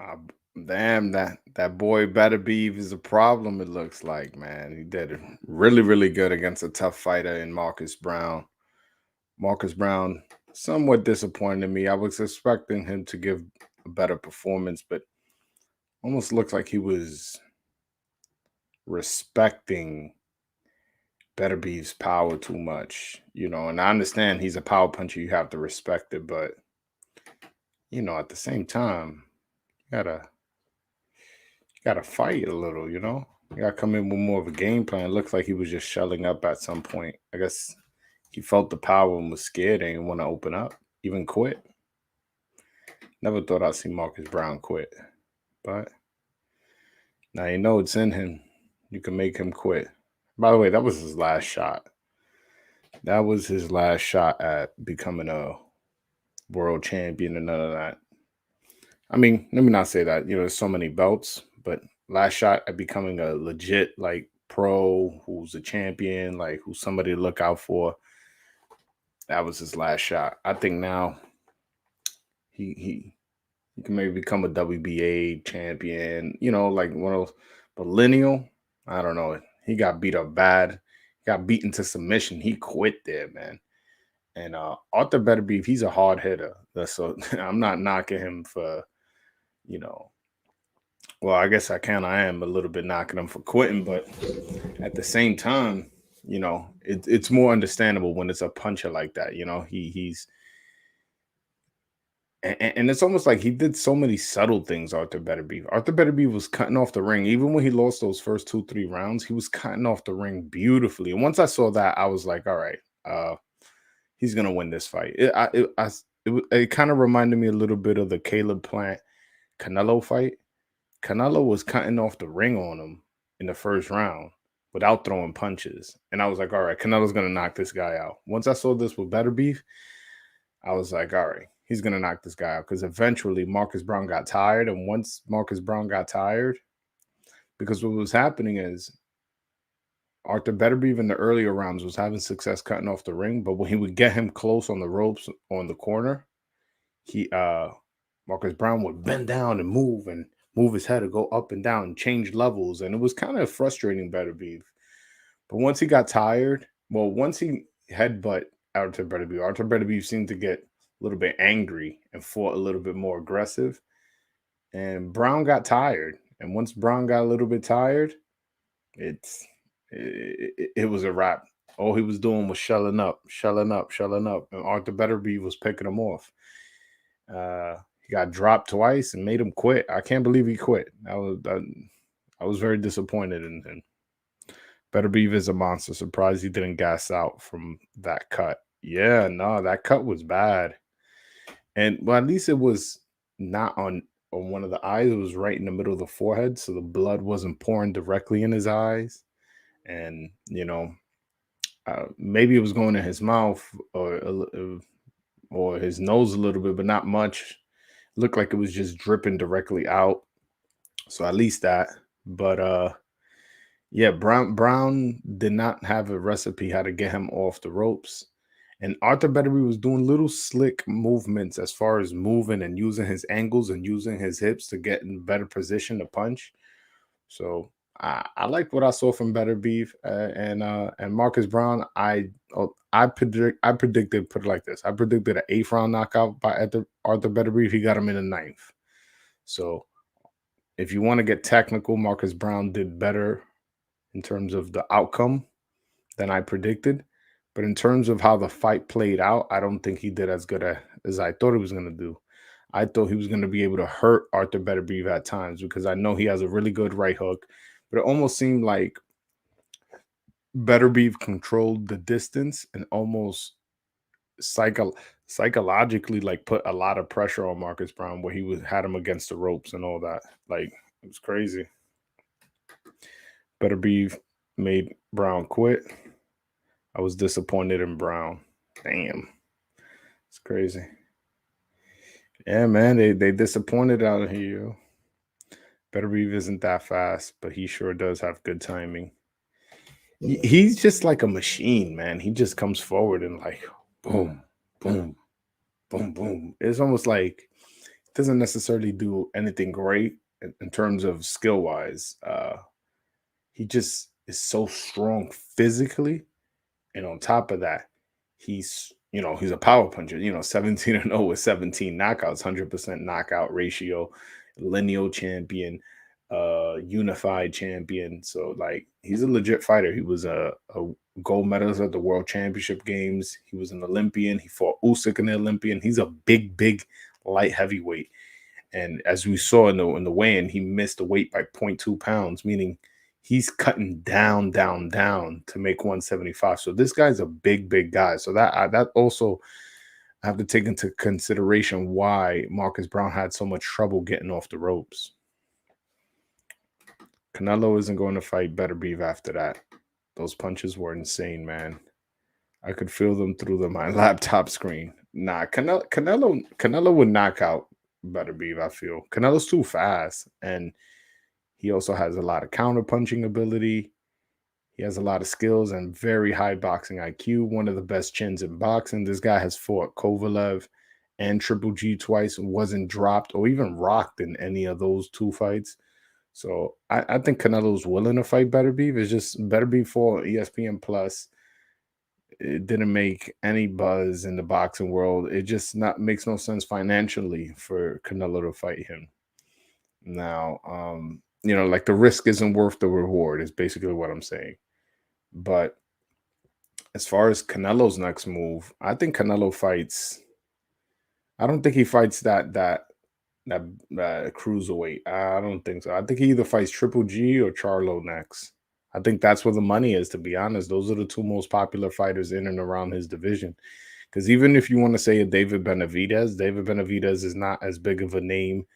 Uh, Damn, that boy Beterbiev is a problem. It looks like, man. He did really, really good against a tough fighter in Marcus Brown. Marcus Brown somewhat disappointed me. I was expecting him to give a better performance, but almost looked like he was respecting Beterbiev's power too much, And I understand he's a power puncher; you have to respect it, but at the same time, you gotta fight a little, You gotta come in with more of a game plan. It looks like he was just shelling up at some point. I guess he felt the power and was scared and didn't want to open up, even quit. Never thought I'd see Marcus Brown quit. But now you know it's in him. You can make him quit. By the way, that was his last shot. That was his last shot at becoming a world champion and none of that. I mean, let me not say that. There's so many belts, but last shot at becoming a legit like pro who's a champion, like who's somebody to look out for. That was his last shot. I think now he can maybe become a WBA champion, like one of those millennial. I don't know. He got beat up bad. Got beaten to submission. He quit there, man. And Arthur Beterbiev, he's a hard hitter. So I'm not knocking him for, you know, well, I guess I am a little bit knocking him for quitting, but at the same time, it's more understandable when it's a puncher like that. He's and it's almost like he did so many subtle things. Arthur Beterbiev. Arthur Beterbiev was cutting off the ring, even when he lost those first 2-3 rounds. He was cutting off the ring beautifully, and once I saw that, I was like, all right, he's gonna win this fight. It kind of reminded me a little bit of the Caleb Plant Canelo fight. Canelo was cutting off the ring on him in the first round without throwing punches. And I was like, all right, Canelo's going to knock this guy out. Once I saw this with Better Beef, I was like, all right, he's going to knock this guy out. Because eventually Marcus Brown got tired. And once Marcus Brown got tired, because what was happening is Arthur Beterbiev in the earlier rounds was having success cutting off the ring. But when he would get him close on the ropes on the corner, he Marcus Brown would bend down and move his head to go up and down and change levels. And it was kind of frustrating Beterbiev. But once he got tired, once he headbutt Artur Beterbiev seemed to get a little bit angry and fought a little bit more aggressive. And Brown got tired. And once Brown got a little bit tired, it was a wrap. All he was doing was shelling up, shelling up, shelling up. And Arthur Beterbiev was picking him off. He got dropped twice and made him quit. I can't believe he quit. I was very disappointed in him. Beterbiev is a monster. Surprised he didn't gas out from that cut. Yeah, no, that cut was bad. And well, at least it was not on one of the eyes. It was right in the middle of the forehead, so the blood wasn't pouring directly in his eyes. And maybe it was going in his mouth or his nose a little bit, but not much. Looked like it was just dripping directly out. So at least that. But yeah, Brown did not have a recipe how to get him off the ropes. And Arthur Beterbiev was doing little slick movements as far as moving and using his angles and using his hips to get in better position to punch. So I like what I saw from Beterbiev and Marcus Brown. I predicted, put it like this: I predicted an 8th round knockout by Arthur Beterbiev. He got him in the 9th. So if you want to get technical, Marcus Brown did better in terms of the outcome than I predicted. But in terms of how the fight played out, I don't think he did as good as I thought he was going to do. I thought he was going to be able to hurt Arthur Beterbiev at times because I know he has a really good right hook. But it almost seemed like Beterbiev controlled the distance and almost psychologically like put a lot of pressure on Marcus Brown where had him against the ropes and all that. Like it was crazy. Beterbiev made Brown quit. I was disappointed in Brown. Damn. It's crazy. Yeah, man, they disappointed out of here. Beterbiev isn't that fast, but he sure does have good timing. He's just like a machine, man. He just comes forward and like boom, boom, boom, boom. It's almost like Doesn't necessarily do anything great in terms of skill wise. He just is so strong physically, and on top of that, he's a power puncher. 17-0 with 17 knockouts, 100% knockout ratio, lineal champion, unified champion. So like he's a legit fighter. He was a gold medalist at the World Championship games. He was an Olympian. He fought Usyk in the Olympian. He's a big light heavyweight. And as we saw in the weigh-in, he missed the weight by zero point 0.2 pounds, meaning he's cutting down to make 175. So this guy's a big guy. So that also I have to take into consideration why Marcus Browne had so much trouble getting off the ropes. Canelo isn't going to fight Beterbiev after that. Those punches were insane, man. I could feel them through my laptop screen. Nah, Canelo would knock out Beterbiev. I feel Canelo's too fast, and he also has a lot of counter punching ability. He has a lot of skills and very high boxing IQ. One of the best chins in boxing. This guy has fought Kovalev and Triple G twice, wasn't dropped or even rocked in any of those two fights. So I think Canelo's willing to fight Beterbiev. It's just Beterbiev for ESPN Plus. It didn't make any buzz in the boxing world. It just not makes no sense financially for Canelo to fight him. Now, like the risk isn't worth the reward, is basically what I'm saying. But as far as Canelo's next move, I think Canelo fights. I don't think he fights that cruiserweight. I don't think so. I think he either fights Triple G or Charlo next. I think that's where the money is. To be honest, those are the two most popular fighters in and around his division. Because even if you want to say a David Benavidez is not as big of a name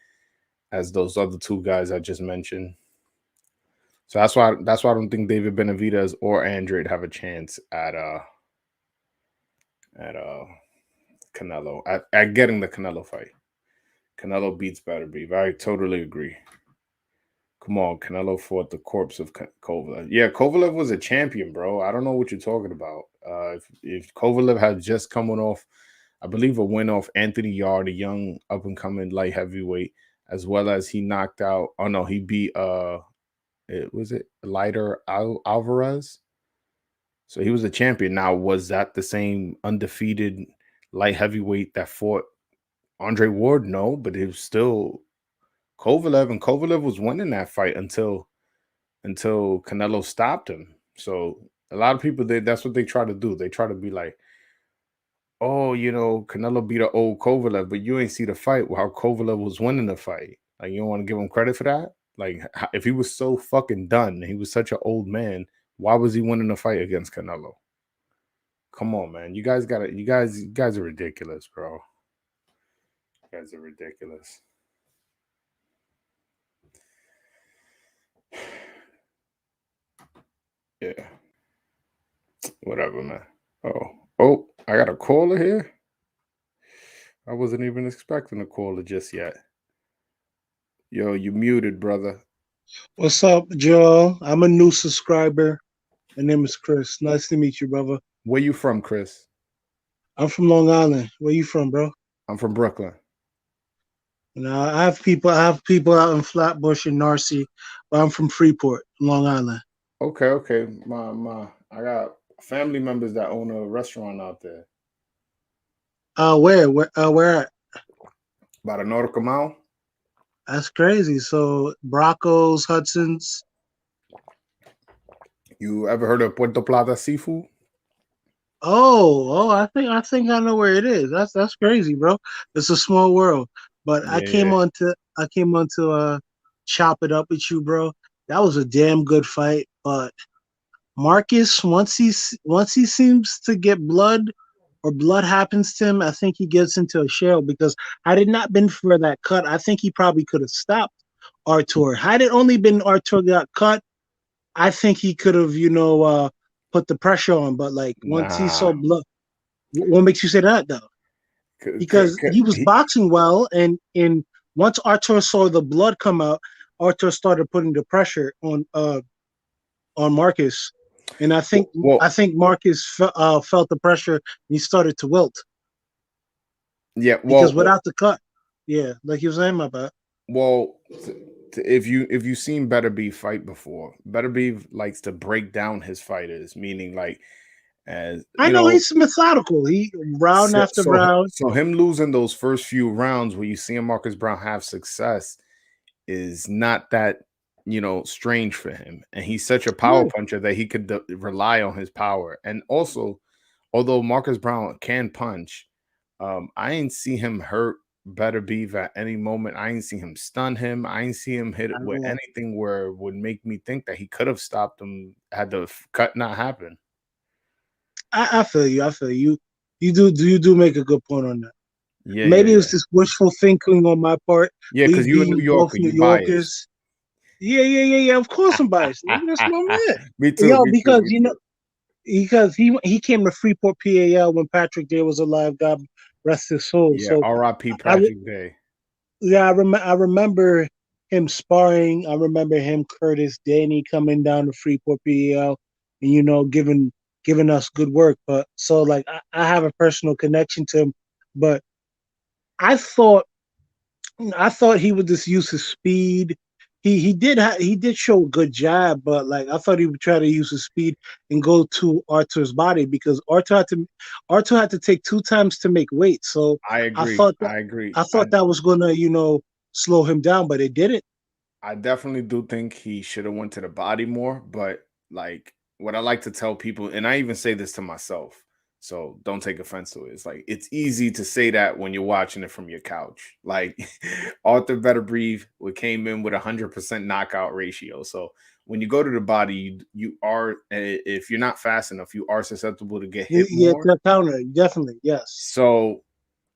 as those other two guys I just mentioned. So that's why I don't think David Benavidez or Andrade have a chance at Canelo at getting the Canelo fight. Canelo beats Beterbiev. I totally agree. Come on, Canelo fought the corpse of Kovalev. Yeah, Kovalev was a champion, bro. I don't know what you're talking about. If Kovalev had just coming off, I believe, a win off Anthony Yard, a young up and coming light heavyweight, as well as he knocked out. Oh no, he beat was it Lighter Alvarez. So he was a champion. Now, was that the same undefeated light heavyweight that fought Andre Ward? No, but it was still Kovalev, and Kovalev was winning that fight until Canelo stopped him. So a lot of people that's what they try to do. They try to be like, oh, Canelo beat an old Kovalev, but you ain't see the fight while Kovalev was winning the fight. Like you don't want to give him credit for that. Like if he was so fucking done, he was such an old man. Why was he winning the fight against Canelo? Come on, man. You guys are ridiculous, bro. You guys are ridiculous. Yeah. Whatever, man. Oh, I got a caller here. I wasn't even expecting a caller just yet. Yo, you muted, brother. What's up, Joe? I'm a new subscriber. My name is Chris. Nice to meet you, brother. Where you from, Chris? I'm from Long Island. Where you from, bro? I'm from Brooklyn. I have people out in Flatbush and Narcy, but I'm from Freeport, Long Island. Okay. I got family members that own a restaurant out there. Where at? By the Nautical Mile. That's crazy. So Bracco's, Hudson's. You ever heard of Puerto Plata seafood? Oh, I think I know where it is. That's crazy, bro. It's a small world. But I came Yeah. on to I came on to chop it up with you, bro. That was a damn good fight, but Marcus, once he seems to get blood or blood happens to him, I think he gets into a shell because had it not been for that cut, I think he probably could have stopped Artur. Had it only been Artur got cut, I think he could have, put the pressure on. But like once he Nah. saw blood, what makes you say that though? Because he was He, boxing well, and once Artur saw the blood come out, Artur started putting the pressure on Marcus, and I think I well, think Marcus felt the pressure. And he started to wilt yeah. because Well, without the cut. Yeah, like you were saying, my bad. Well, if you've seen Beterbiev fight before, Beterbiev likes to break down his fighters, meaning like as I know he's methodical. He round so after so round. so him losing those first few rounds where you see Marcus Brown have success is not that strange for him, and he's such a power Yeah, puncher that he could rely on his power. And also, although Marcus Brown can punch, I ain't see him hurt Beterbiev at any moment. I ain't see him stun him. I ain't see him hit it at with all. anything where it would make me think that he could have stopped him had the cut not happen. I feel you. I feel you. You do make a good point on that. Yeah, yeah, Maybe it was yeah, just wishful thinking on my part. yeah. We Because you a New being both Yorker, New you biased. Yorkers. Yeah, yeah, yeah, yeah. Of course I'm biased. Nigga, that's my man. Me too. Yo, Me too. because Me too. because he came to Freeport, PAL when Patrick Day was alive. God rest his soul. Yeah. So R.I.P. I Patrick Day. yeah, I remember him sparring. I remember him, Curtis, Danny coming down to Freeport, PAL, and giving us good work. But so like I have a personal connection to him, but I thought I thought he would just use his speed. He did show a good jab, but like I thought he would try to use his speed and go to Artur's body because Artur had to take two times to make weight. So I I agree. thought that I agree. I thought that was gonna slow him down, but it didn't. I definitely do think he should have went to the body more, but like what I like to tell people, and I even say this to myself, so don't take offense to it. It's like it's easy to say that when you're watching it from your couch. Like Arthur Better Breathe came in with 100% knockout ratio. So when you go to the body, you are if you're not fast enough, you are susceptible to get hit Yeah, more. the counter, definitely, yes. So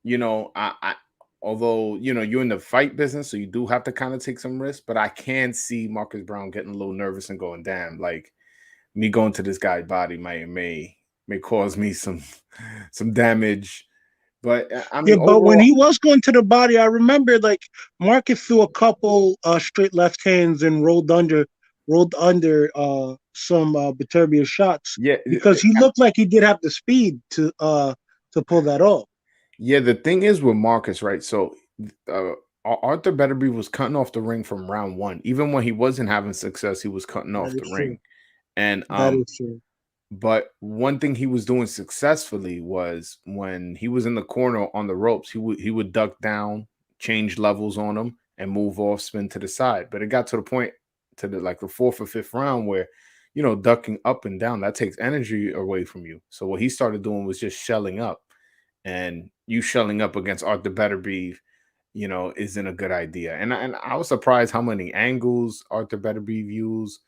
I although you're in the fight business, so you do have to kind of take some risks, but I can see Marcus Brown getting a little nervous and going, damn, like me going to this guy's body may cause me some some damage. But I Yeah, mean, but when overall, he was going to the body, I remember like Marcus threw a couple straight left hands and rolled under some Beterbiev shots yeah, because he looked like he did have the speed to pull that off. yeah. The thing is with Marcus, right? So uh, Arthur Beterbiev was cutting off the ring from round one. Even when he wasn't having success, he was cutting That off the is true. ring. And That is true. But one thing he was doing successfully was when he was in the corner on the ropes, he would duck down, change levels on him, and move off, spin to the side. But it got to the point to the fourth or fifth round where, ducking up and down that takes energy away from you. So what he started doing was just shelling up, and you shelling up against Arthur Beterbiev, isn't a good idea. And I was surprised how many angles Arthur Beterbiev used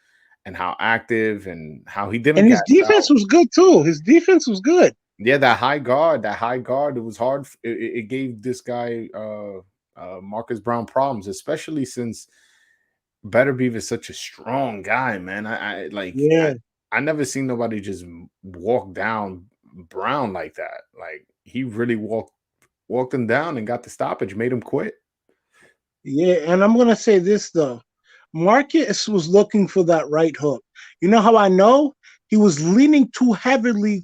and how active and how he didn't And his gas defense out. was good too. His defense was good. Yeah, that high guard, it was hard. It gave this guy, Marcus Brown, problems, especially since Beterbiev is such a strong guy, man. Yeah, I never seen nobody just walk down Brown like that. Like he really walked him down and got the stoppage, made him quit. yeah. And I'm gonna say this though. Marcus was looking for that right hook. You know how I know? He was leaning too heavily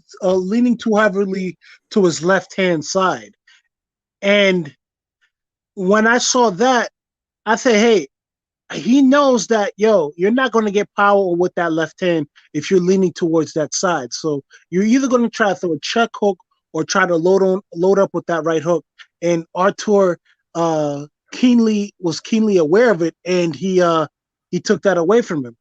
to his left hand side. And when I saw that, I said, "Hey, he knows that you're not going to get power with that left hand if you're leaning towards that side. So you're either going to try to throw a check hook or try to load up with that right hook." And Artur was keenly aware of it, and he took that away from him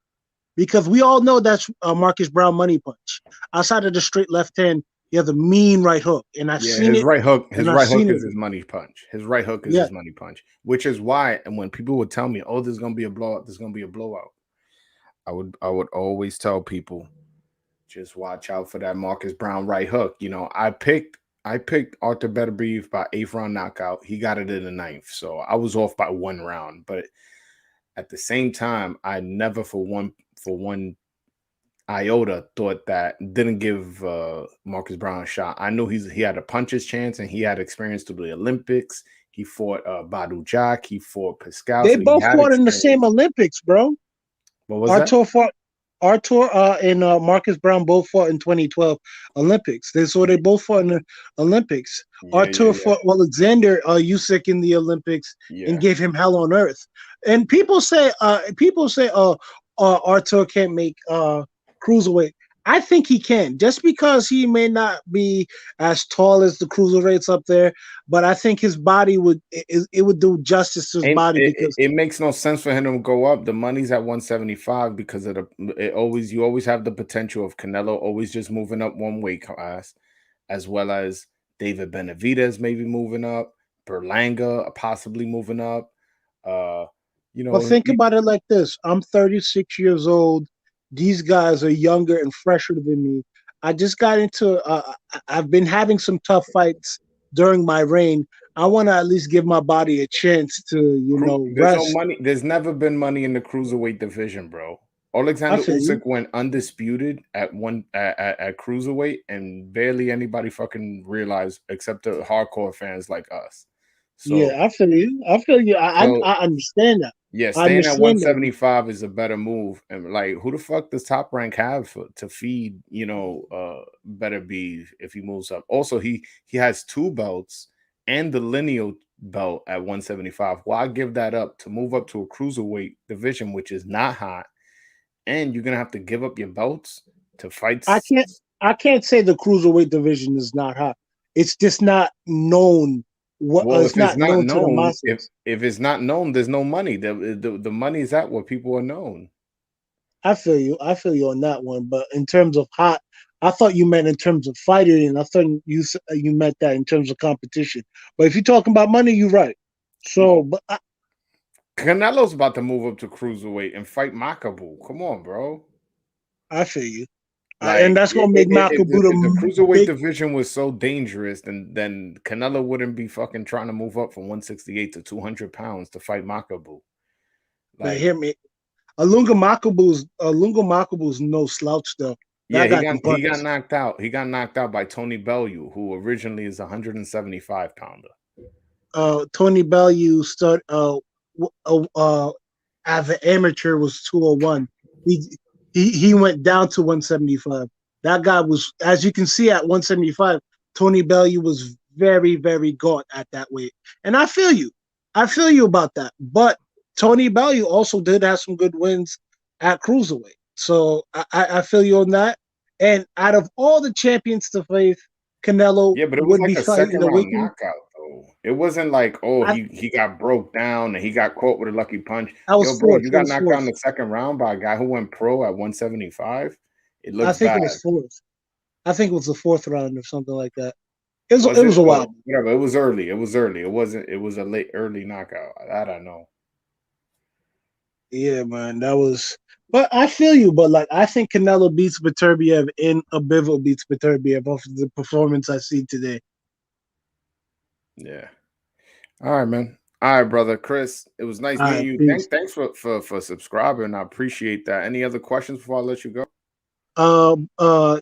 because we all know that's Marcus Brown money punch. Outside of the straight left hand, he has a mean right hook, and I've Yeah, seen it, his and I've right hook seen it. is his money punch. His right hook is Yeah, his money punch, which is why, and when people would tell me, "Oh, there's gonna be a blowout, there's gonna be a blowout," I would always tell people, just watch out for that Marcus Brown right hook. I picked Arthur Beterbiev by eighth round knockout. He got it in the ninth, so I was off by one round. But at the same time, I never for one iota thought that didn't give Marcus Brown a shot. I knew he had a puncher's chance and he had experience through the Olympics. He fought Badu Jack. He fought Pascal, they so he both had fought in the same experience. Olympics, bro. What was that? Artur fought. Artur and Marcus Brown both fought in 2012 Olympics. They both fought in the Olympics. Yeah, yeah, Artur yeah, fought Alexander Usyk in the Olympics and yeah. gave him hell on earth. And people say, oh, Artur can't make cruiserweight. I think he can, just because he may not be as tall as the cruiserweights up there, but I think his body it would do justice to his And body it, because it makes no sense for him to go up. The money's at 175 because of you always have the potential of Canelo always just moving up one weight class, as well as David Benavidez maybe moving up, Berlanga possibly moving up. Uh, you But know, think about it like this. I'm 36 years old. These guys are younger and fresher than me. I just got into, I've been having some tough fights during my reign. I want to at least give my body a chance to, There's no rest. money. There's never been money in the cruiserweight division, bro. I Alexander feel you. Usyk went undisputed at at cruiserweight, and barely anybody fucking realized except the hardcore fans like us. So, Yeah, I feel you. I feel you. so I understand that. yeah, I staying at understand that. 175 is a better move. And like, who the fuck does Top Rank have to feed? Better be if he moves up. Also, he has two belts and the lineal belt at 175. Why give that up to move up to a cruiserweight division, which is not hot, and you're gonna have to give up your belts to fight? I can't. I can't say the cruiserweight division is not hot. It's just not known. Well, It's if it's not not known to the known, masses. if it's not known, there's no money. The money is at what people are known. I feel you. I feel you on that one. But in terms of hot, I thought you meant in terms of fighting, and I thought you meant that in terms of competition. But if you're talking about money, you're right. So, No, but Canelo's about to move up to cruiserweight and fight Makabu. Come on, bro. I feel you, and Like that's gonna make Makabu if the the cruiserweight big. division was so dangerous, then Canelo wouldn't be fucking trying to move up from 168 to 200 pounds to fight Makabu. But Like, hear me, Alunga Makabu's no slouch though. yeah, That guy can he got punch. knocked out. He got knocked out by Tony Bellew, who originally is a 175 pounder. Tony Bellew start as an amateur was 201. He he went down to 175. That guy was, as you can see, at 175. Tony Bellew was very gaunt at that weight, and I feel you. I feel you about that. But Tony Bellew also did have some good wins at cruiserweight, so I feel you on that. And out of all the champions to face, Canelo Yeah, but it was would like be a fighting second the round weekend. knockout though. It wasn't like, oh, I, he got broke down and he got caught with a lucky punch. I was Yo, bro, fourth. you It got was knocked out in fourth. the second round by a guy who went pro at 175. It I looks think bad. it was fourth. I think it was the fourth round or something like that. It was Was it it? was a Oh, while. whatever. It was early. It was early. It wasn't. It was a late early knockout. That I know. Yeah, man, that was. But I feel you. But like, I think Canelo beats Beterbiev and Abivo beats Beterbiev off of the performance I see today. Yeah. All right, man. All right, brother Chris. It was nice All meeting right, you. peace. Thanks for subscribing. I appreciate that. Any other questions before I let you go? Uh, uh,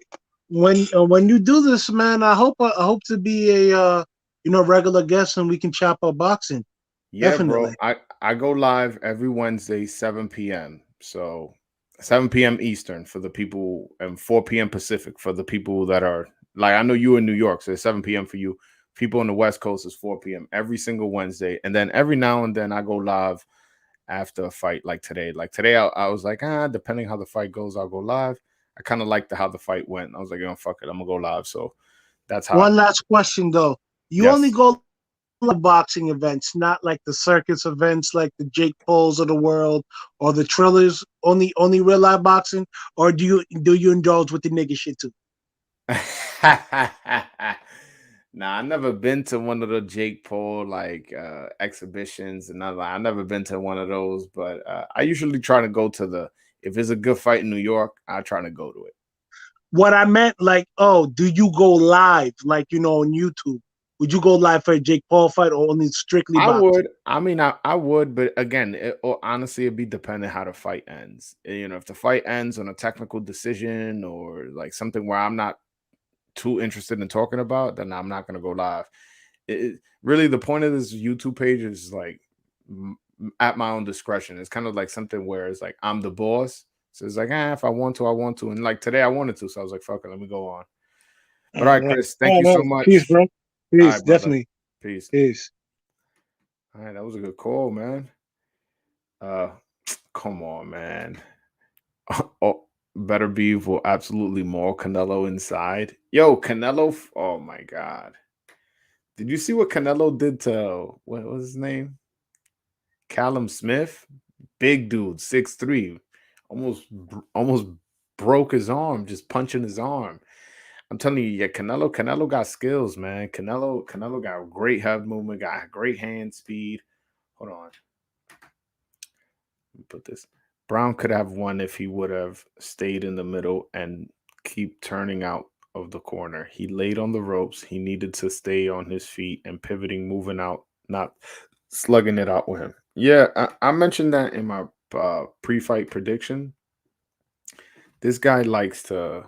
when you do this, man, I hope to be a regular guest and we can chop up boxing. Yeah, bro. Definitely. I go live every Wednesday, 7 p.m. So 7 p.m. Eastern for the people and 4 p.m. Pacific for the people that are like I know you in New York, so it's 7 p.m. for you. People on the West Coast is 4 p.m. every single Wednesday. And then every now and then I go live after a fight like today. Like today I was like, depending how the fight goes, I'll go live. I kind of liked how the fight went. I was like, fuck it, I'm gonna go live. So that's how One last question though. You only yes. go boxing events, not like the circus events like the Jake Pauls of the world or the Trillers. Only real life boxing, or do you indulge with the nigga shit too? Nah, I never been to one of the Jake Paul like exhibitions and none of that. I never been to one of those, but I usually try to go to the if it's a good fight in New York, I try to go to it. What I meant, like, oh, do you go live, like on YouTube? Would you go live for a Jake Paul fight or only strictly I boxing? would. I mean, I would, but again, honestly, it'd be dependent how the fight ends. If the fight ends on a technical decision or like something where I'm not too interested in talking about, then I'm not gonna go live. Really, the point of this YouTube page is like at my own discretion. It's kind of like something where it's like I'm the boss, So it's like, if I want to, I want to. And like today I wanted to. So I was like, fuck it, let me go on. But all right, Yeah. Chris, thank Oh you no, so peace, much. bro. All Peace, right, brother. definitely. Peace. Peace. All right, that was a good call, man. Uh come on, man. Oh, Beterbiev will absolutely maul Canelo inside. Yo, Canelo. Oh my god. Did you see what Canelo did to what was his name? Callum Smith? Big dude, 6'3". Almost broke his arm just punching his arm. I'm telling you, yeah, Canelo got skills, man. Canelo got great head movement, got great hand speed. Hold on. Let me put this. Brown could have won if he would have stayed in the middle and keep turning out of the corner. He laid on the ropes. He needed to stay on his feet and pivoting, moving out, not slugging it out with him. Yeah, I mentioned that in my pre-fight prediction. This guy likes to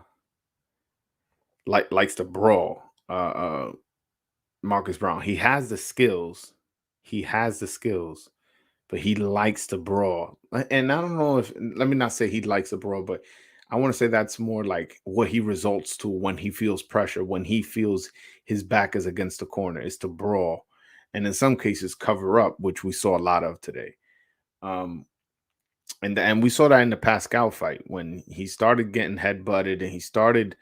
brawl. Marcus Brown. He has the skills. He has the skills, but he likes to brawl. And I don't know if let me not say he likes to brawl, but I want to say that's more like what he results to when he feels pressure, when he feels his back is against the corner, is to brawl. And in some cases cover up, which we saw a lot of today. Um, and we saw that in the Pascal fight when he started getting head butted and he started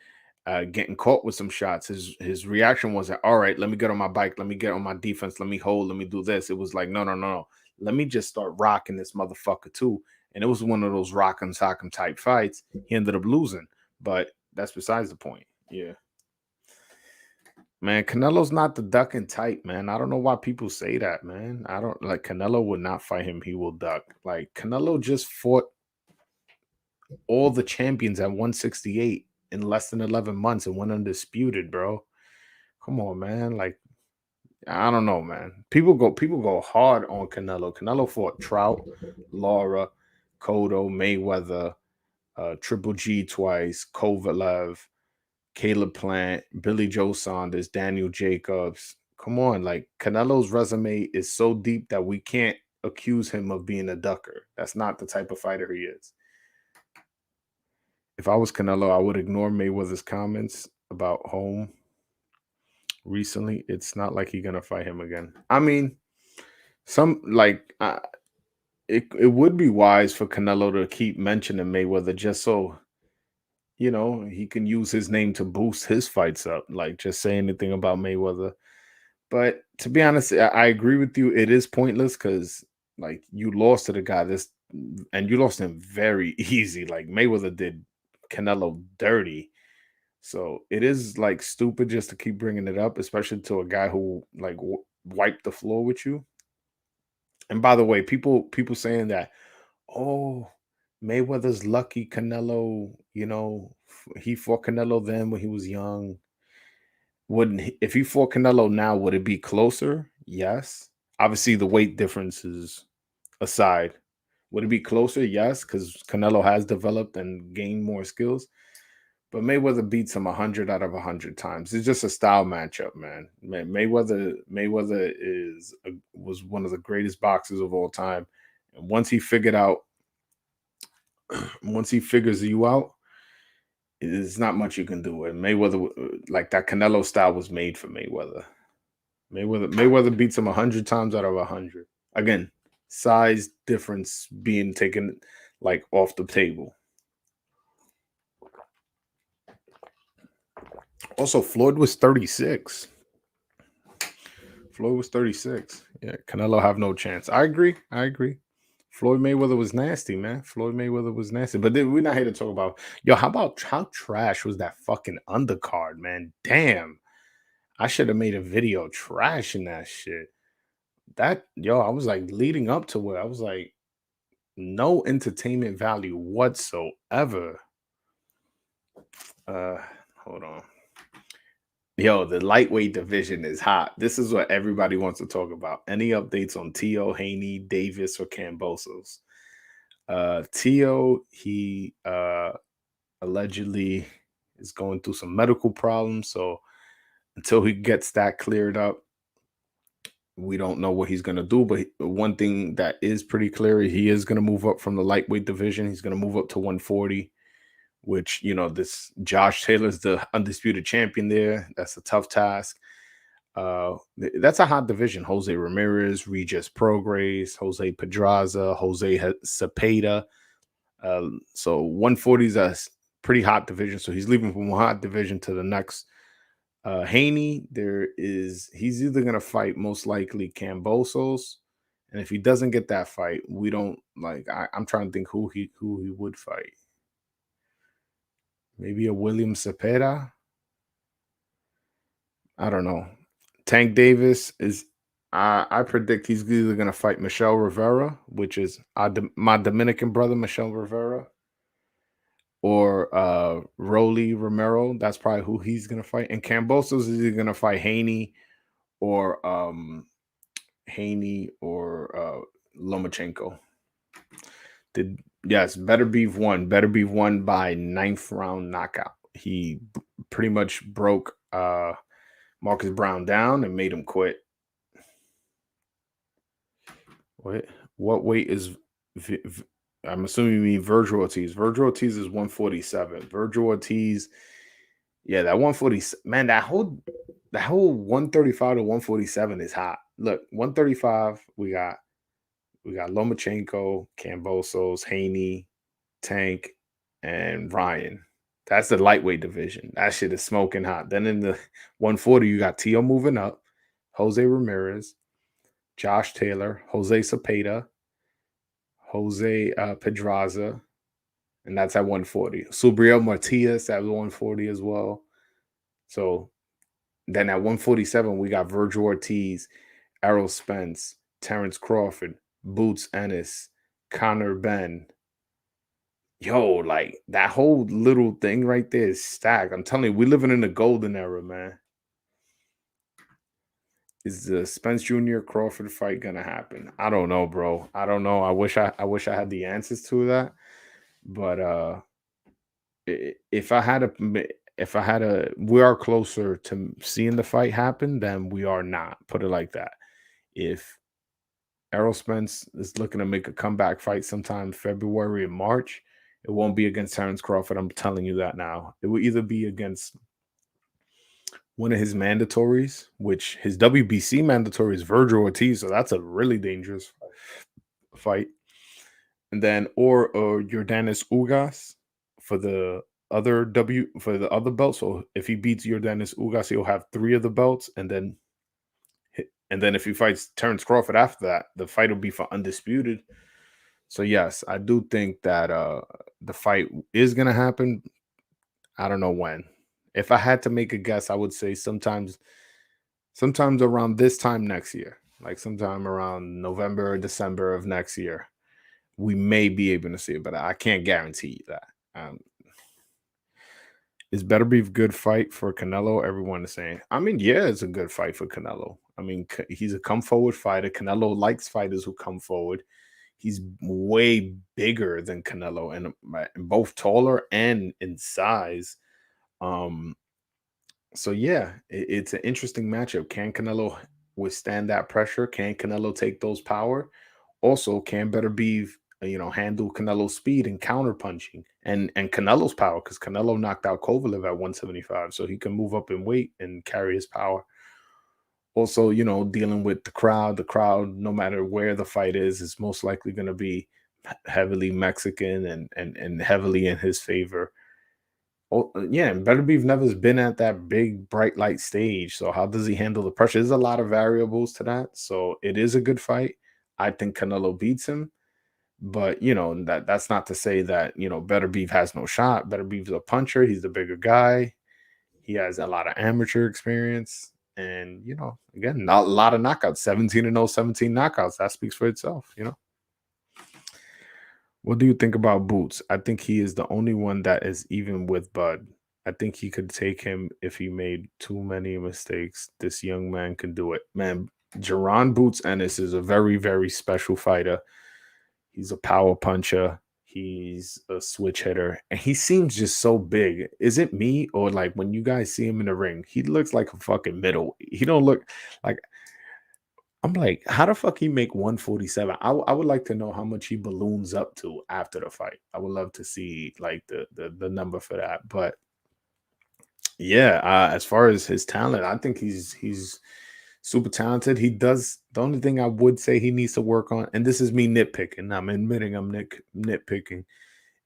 getting caught with some shots. His reaction wasn't, all right, let me get on my bike, let me get on my defense, let me hold, let me do this. It was like, no, no, no, no. Let me just start rocking this motherfucker too. And it was one of those rock and sock 'em type fights. He ended up losing, but that's besides the point. Yeah. Man, Canelo's not the ducking type, man. I don't know why people say that, man. I don't like Canelo would not fight him. He will duck. Like Canelo just fought all the champions at 168 in less than 11 months and went undisputed, bro. Come on, man. Like, I don't know, man. People go hard on Canelo. Canelo fought Trout, Laura, Cotto, Mayweather, Triple G twice, Kovalev, Caleb Plant, Billy Joe Saunders, Daniel Jacobs. Come on, like Canelo's resume is so deep that we can't accuse him of being a ducker. That's not the type of fighter he is. If I was Canelo, I would ignore Mayweather's comments about home recently. It's not like he's gonna fight him again. I mean, some like it would be wise for Canelo to keep mentioning Mayweather just so he can use his name to boost his fights up. Like just say anything about Mayweather. But to be honest, I agree with you. It is pointless because like you lost to the guy this, and you lost him very easy. Like Mayweather did Canelo dirty. So it is like stupid just to keep bringing it up, especially to a guy who like wiped the floor with you. And by the way, people saying that, oh, Mayweather's lucky Canelo, he fought Canelo then when he was young. Wouldn't he, if he fought Canelo now, would it be closer? Yes. Obviously, the weight differences aside, would it be closer? Yes, because Canelo has developed and gained more skills. But Mayweather beats him 100 out of 100 times. It's just a style matchup, man. Mayweather was one of the greatest boxers of all time. And once he figures you out, there's not much you can do. And Mayweather, like that Canelo style, was made for Mayweather. Mayweather beats him 100 times out of 100. Again, size difference being taken like off the table. Also, Floyd was 36. Floyd was 36. Yeah, Canelo have no chance. I agree. I agree. Floyd Mayweather was nasty, man. Floyd Mayweather was nasty. But then we're not here to talk about how about how trash was that fucking undercard, man? Damn. I should have made a video trashing that shit. I was like leading up to it. I was like, no entertainment value whatsoever. Uh hold on. Yo, the lightweight division is hot. This is what everybody wants to talk about. Any updates on Tio, Haney, Davis, or Cambosos? Tio, he allegedly is going through some medical problems. So until he gets that cleared up, We don't know what he's going to do, but one thing that is pretty clear, he is going to move up from the lightweight division. He's going to move up to 140, which, this Josh Taylor's the undisputed champion there. That's a tough task. That's a hot division. Jose Ramirez, Regis Prograis, Jose Pedraza, Jose Cepeda. So 140 is a pretty hot division. So he's leaving from one hot division to the next. Haney, he's either gonna fight most likely Cambosos, and if he doesn't get that fight, we don't like. I'm trying to think who he would fight. Maybe a William Cepeda. I don't know. Tank Davis is. I predict he's either gonna fight Michelle Rivera, which is my Dominican brother, Michelle Rivera, or Rolly Romero. That's probably who he's gonna fight. And Cambosos is either gonna fight or Lomachenko. Beterbiev won. Beterbiev won by 9th round knockout. He pretty much broke Marcus Browne down and made him quit. What weight is I'm assuming you mean Virgil Ortiz. Virgil Ortiz is 147. Virgil Ortiz, yeah, that 140, man, that whole 135 to 147 is hot. Look, 135, we got Lomachenko, Cambosos, Haney, Tank, and Ryan. That's the lightweight division. That shit is smoking hot. Then in the 140, you got Tio moving up, Jose Ramirez, Josh Taylor, Jose Cepeda, Jose Pedraza, and that's at 140. Subriel Matias at 140 as well. So then at 147, we got Virgil Ortiz, Errol Spence, Terrence Crawford, Boots Ennis, Connor Ben. Yo, like that whole little thing right there is stacked. I'm telling you, we're living in the golden era, man. Is the Spence Jr. Crawford fight gonna happen? I don't know, bro. I don't know. I wish I had the answers to that. But if I had we are closer to seeing the fight happen than we are not. Put it like that. If Errol Spence is looking to make a comeback fight sometime February and March, it won't be against Terrence Crawford. I'm telling you that now. It will either be against one of his mandatories, which his WBC mandatory is Virgil Ortiz, so that's a really dangerous fight. And then or Yordanis Ugas for the other belt. So if he beats Yordanis Ugas, he'll have 3 of the belts, and then if he fights Terrence Crawford after that, the fight will be for undisputed. So yes, I do think that the fight is gonna happen. I don't know when. If I had to make a guess, I would say sometimes around this time next year, like sometime around November or December of next year, we may be able to see it, but I can't guarantee that. Is Beterbiev good fight for Canelo? Everyone is saying. I mean, yeah, it's a good fight for Canelo. I mean, he's a come forward fighter. Canelo likes fighters who come forward. He's way bigger than Canelo, and both taller and in size. So yeah, it's an interesting matchup. Can Canelo withstand that pressure? Can Canelo take those power? Also, can Beterbiev, handle Canelo's speed and counter punching and Canelo's power? Because Canelo knocked out Kovalev at 175, so he can move up in weight and carry his power. Also, dealing with the crowd. The crowd, no matter where the fight is most likely going to be heavily Mexican and heavily in his favor. Oh, yeah, and Beterbiev never's been at that big bright light stage. So how does he handle the pressure? There's a lot of variables to that. So it is a good fight. I think Canelo beats him, but that's not to say that Beterbiev has no shot. Beterbiev's a puncher. He's the bigger guy. He has a lot of amateur experience, and again, not a lot of knockouts. 17-0, 17 knockouts. That speaks for itself. What do you think about Boots? I think he is the only one that is even with Bud. I think he could take him if he made too many mistakes. This young man can do it. Man, Jerron Boots Ennis is a very, very special fighter. He's a power puncher. He's a switch hitter. And he seems just so big. Is it me? Or like when you guys see him in the ring, he looks like a fucking middle. He don't look like I'm like, how the fuck he make 147? I would like to know how much he balloons up to after the fight. I would love to see like the number for that. But yeah, as far as his talent, I think he's super talented. He does the only thing I would say he needs to work on, and this is me nitpicking. I'm admitting I'm nitpicking.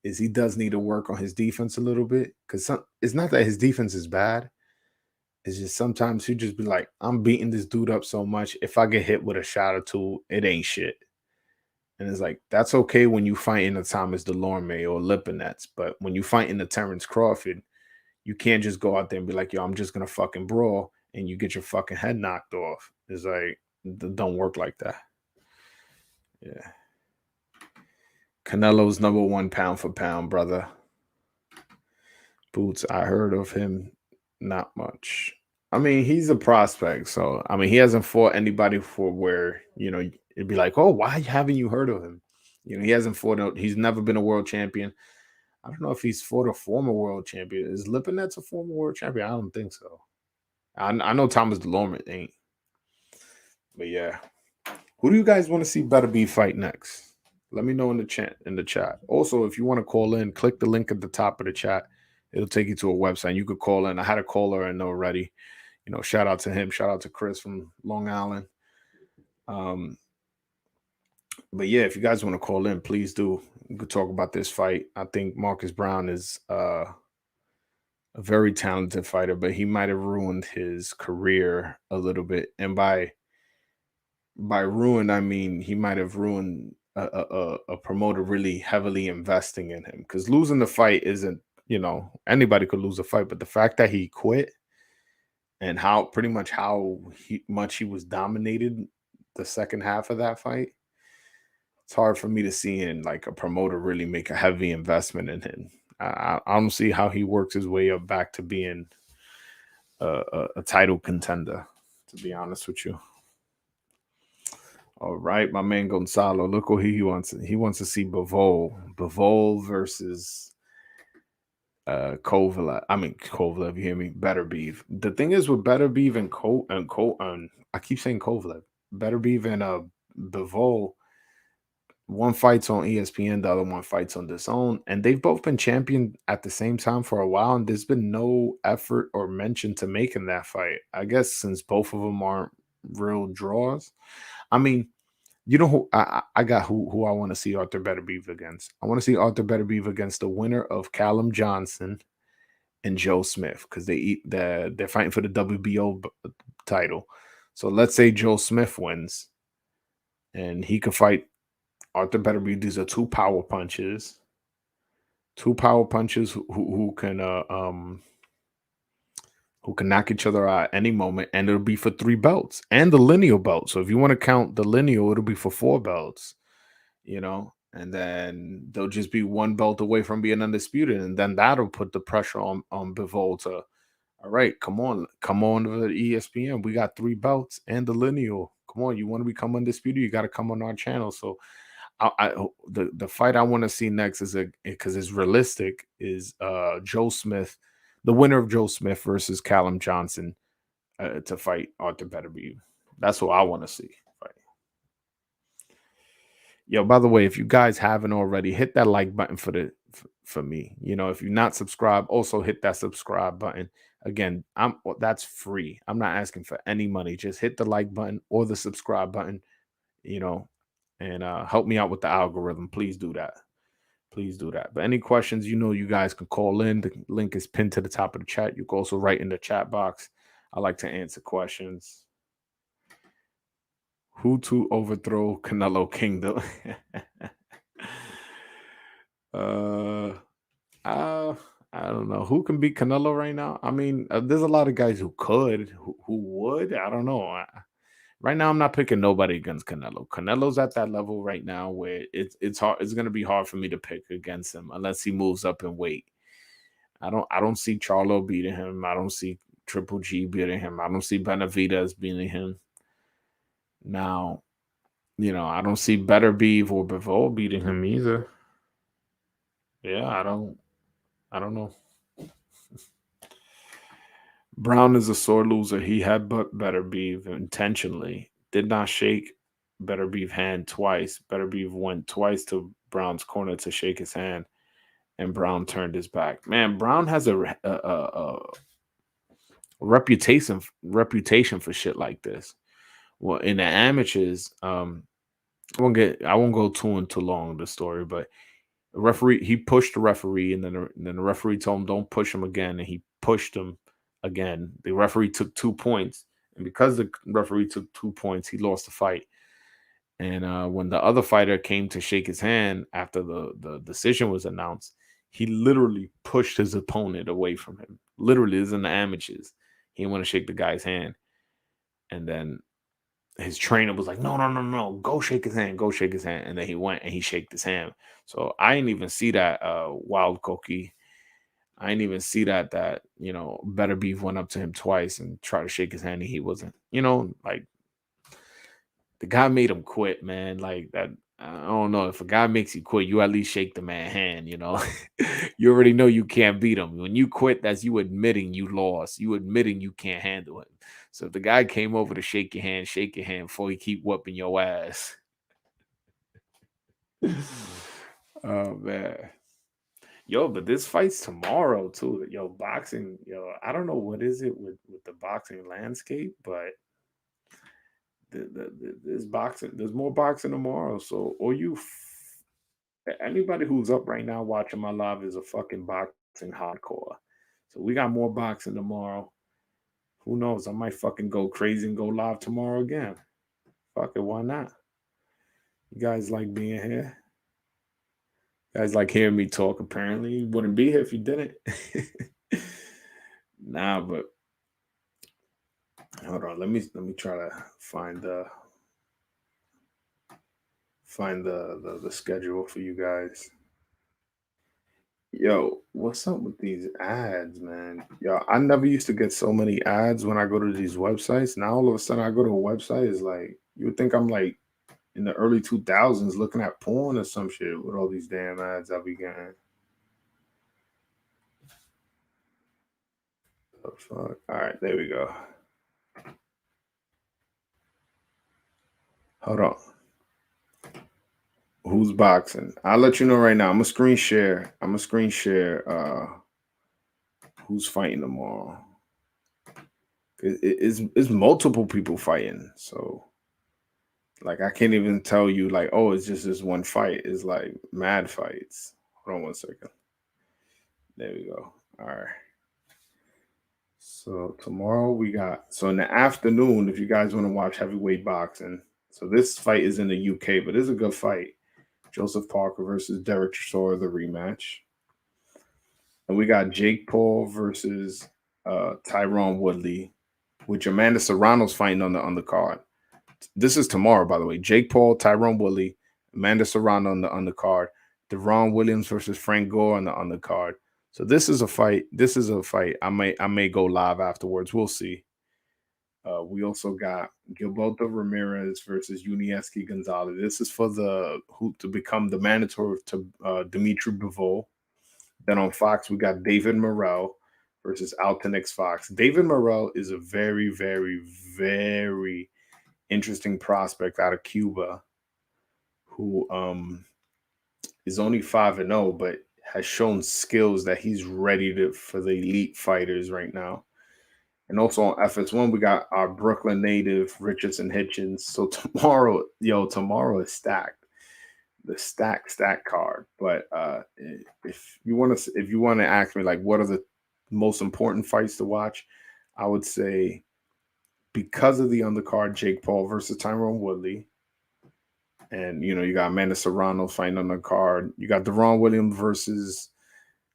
Is he does need to work on his defense a little bit because it's not that his defense is bad. It's just sometimes he just be like, I'm beating this dude up so much. If I get hit with a shot or two, it ain't shit. And it's like that's okay when you fight in a Thomas Delorme or Lipinets, but when you fight in the Terrence Crawford, you can't just go out there and be like, yo, I'm just gonna fucking brawl and you get your fucking head knocked off. It's like don't work like that. Yeah. Canelo's number one pound for pound, brother. Boots, I heard of him not much. I mean, he's a prospect, so I mean he hasn't fought anybody for where, it'd be like, oh, why haven't you heard of him? He hasn't fought he's never been a world champion. I don't know if he's fought a former world champion. Is Lipinets a former world champion? I don't think so. I know Thomas Delorme ain't. But yeah. Who do you guys want to see Better Be fight next? Let me know in the chat. Also, if you want to call in, click the link at the top of the chat. It'll take you to a website. You could call in. I had a caller in already. Shout out to him. Shout out to Chris from Long Island. But yeah, if you guys want to call in, please do. We could talk about this fight. I think Marcus Browne is a very talented fighter, but he might have ruined his career a little bit. And by ruined, I mean he might have ruined a promoter really heavily investing in him. Because losing the fight isn't, anybody could lose a fight, but the fact that he quit and how pretty much how much he was dominated the second half of that fight, it's hard for me to see in like a promoter really make a heavy investment in him. I don't see how he works his way up back to being a title contender, to be honest with you. All right, my man Gonzalo, look what he wants. He wants to see Bivol versus Kovalev. I mean Kovalev, you hear me? Beterbiev. The thing is with Beterbiev and I keep saying Kovalev. Beterbiev and Bivol, one fights on ESPN, the other one fights on DAZN, and they've both been champion at the same time for a while, and there's been no effort or mention to making that fight. I guess since both of them aren't real draws. I mean, who I got who I want to see Artur Beterbiev against. I want to see Artur Beterbiev against the winner of Callum Johnson and Joe Smith because they're fighting for the WBO title. So let's say Joe Smith wins, and he could fight Artur Beterbiev. These are two power punches who can knock each other out at any moment, and it'll be for 3 belts and the lineal belt. So if you want to count the lineal, it'll be for 4 belts, and then they'll just be 1 belt away from being undisputed, and then that'll put the pressure on Bivol to, all right, come on to the ESPN. We got 3 belts and the lineal. Come on, you want to become undisputed? You got to come on our channel. So the fight I want to see next is because it's realistic is Joe Smith, the winner of Joe Smith versus Callum Johnson to fight Artur Beterbiev. That's what I want to see. Fight. Yo, by the way, if you guys haven't already, hit that like button for me. If you're not subscribed, also hit that subscribe button. Again, that's free. I'm not asking for any money. Just hit the like button or the subscribe button. And help me out with the algorithm. Please do that. Please do that. But any questions, you guys can call in. The link is pinned to the top of the chat. You can also write in the chat box. I like to answer questions. Who to overthrow Canelo Kingdom? I don't know. Who can beat Canelo right now? I mean, there's a lot of guys who could, who would. I don't know. Right now, I'm not picking nobody against Canelo. Canelo's at that level right now where it's hard. It's gonna be hard for me to pick against him unless he moves up in weight. I don't see Charlo beating him. I don't see Triple G beating him. I don't see Benavidez beating him. Now, I don't see Beterbiev or Bivol beating him either. Yeah, I don't know. Browne is a sore loser. He had Beterbiev intentionally. did not shake Beterbiev hand twice. Beterbiev went twice to Browne's corner to shake his hand, and Browne turned his back. Man, Browne has a reputation for shit like this. Well, in the amateurs, I won't go too long the story, but the referee he pushed the referee, and then the referee told him don't push him again, and he pushed him again. The referee took 2 points, and because the referee took 2 points, he lost the fight. And when the other fighter came to shake his hand after the decision was announced, he literally pushed his opponent away from him. Literally, this is in the amateurs. He didn't want to shake the guy's hand, and then his trainer was like, "No, no, no, no, go shake his hand, go shake his hand." And then he went and he shaked his hand. So I didn't even see that wild cookie. I didn't even see that Better Beef went up to him twice and tried to shake his hand, and he wasn't. Like the guy made him quit, man. Like that. I don't know if a guy makes you quit, you at least shake the man hand. You already know you can't beat him. When you quit, that's you admitting you lost. You admitting you can't handle it. So if the guy came over to shake your hand before he keep whooping your ass. Oh man. Yo, but this fight's tomorrow too. Yo, boxing, I don't know what is it with the boxing landscape, but there's boxing, there's more boxing tomorrow. So, anybody who's up right now watching my live is a fucking boxing hardcore. So we got more boxing tomorrow. Who knows? I might fucking go crazy and go live tomorrow again. Fuck it, why not? You guys like being here? You guys like hearing me talk? Apparently, you wouldn't be here if you didn't. Nah, but hold on. Let me try to find the schedule for you guys. Yo, what's up with these ads, man? Yo, I never used to get so many ads when I go to these websites. Now all of a sudden I go to a website, it's like you would think I'm like in the early 2000s looking at porn or some shit with all these damn ads I be getting. The fuck? All right, there we go. Hold on. Who's boxing? I'll let you know right now. I'm a screen share. Who's fighting tomorrow. It's multiple people fighting. So like I can't even tell you like, oh, it's just this one fight. It's like mad fights. Hold on one second. There we go. All right. So tomorrow we got so in the afternoon, if you guys want to watch heavyweight boxing. So this fight is in the UK, but it's a good fight. Joseph Parker versus Derek Chisora, the rematch. And we got Jake Paul versus Tyrone Woodley, which Amanda Serrano's fighting on the undercard. This is tomorrow, by the way. Jake Paul, Tyrone Woodley, Amanda Serrano on the undercard. Deron Williams versus Frank Gore on the undercard. So this is a fight. This is a fight. I may go live afterwards. We'll see. We also got Gilberto Ramirez versus Unieski Gonzalez. This is for the who to become the manager to Dimitri Bivol. Then on Fox, we got David Morrell versus Alton X Fox. David Morrell is a very, very, very interesting prospect out of Cuba who is only 5-0, but has shown skills that he's ready to for the elite fighters right now. And also on FS1, we got our Brooklyn native Richardson Hitchens. So tomorrow is stacked. The stack card. But if you want to ask me like what are the most important fights to watch, I would say because of the undercard, Jake Paul versus Tyrone Woodley. And you got Amanda Serrano fighting on the card. You got Deron Williams versus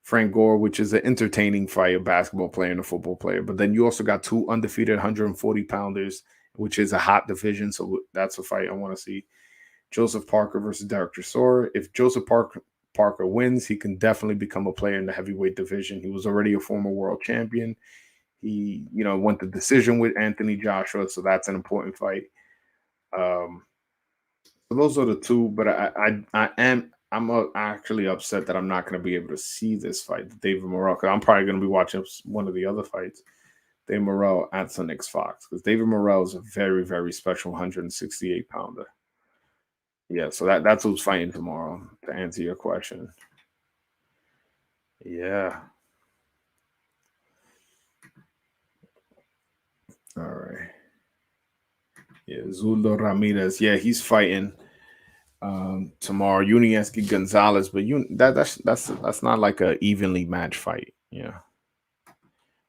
Frank Gore, which is an entertaining fight, a basketball player and a football player. But then you also got two undefeated 140 pounders, which is a hot division. So that's a fight I want to see. Joseph Parker versus Derek Chisora. If Joseph Parker wins, he can definitely become a player in the heavyweight division. He was already a former world champion. He, went the decision with Anthony Joshua, so that's an important fight. So those are the two, but I'm actually upset that I'm not going to be able to see this fight, the David Morocco. I'm probably going to be watching one of the other fights. David Morrell at Sunix Fox, because David Morrell is a very, very special 168 pounder. Yeah, so that's who's fighting tomorrow. To answer your question, yeah. All right. Yeah, Zuldo Ramirez. Yeah, he's fighting tomorrow. Yunieski Gonzalez, but that's not like a evenly matched fight. Yeah.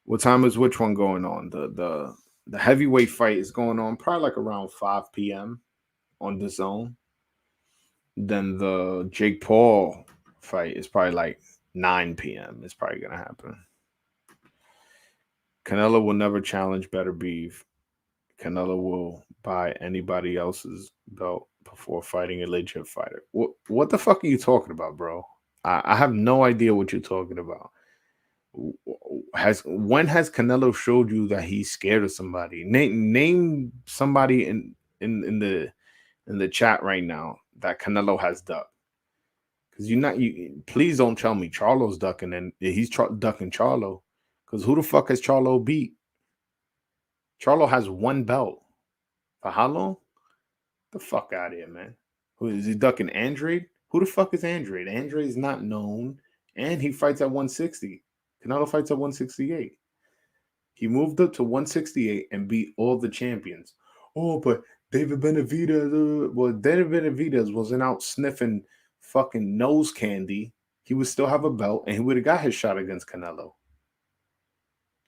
What time is which one going on? The heavyweight fight is going on probably like around 5 p.m. on the zone. Then the Jake Paul fight is probably like 9 p.m. It's probably gonna happen. Canelo will never challenge Beterbiev. Canelo will buy anybody else's belt before fighting a legit fighter. What the fuck are you talking about, bro? I have no idea what you're talking about. Has Canelo showed you that he's scared of somebody? Name somebody in the chat right now that Canelo has ducked. Because you're not you. Please don't tell me Charlo's ducking and he's ducking Charlo. Because who the fuck has Charlo beat? Charlo has one belt. For how long? The fuck out of here, man. Who is he ducking? Andrade? Who the fuck is Andrade? Andrade is not known, and he fights at 160. Canelo fights at 168. He moved up to 168 and beat all the champions. Oh, but David Benavidez, well, David Benavidez wasn't out sniffing fucking nose candy. He would still have a belt, and he would have got his shot against Canelo.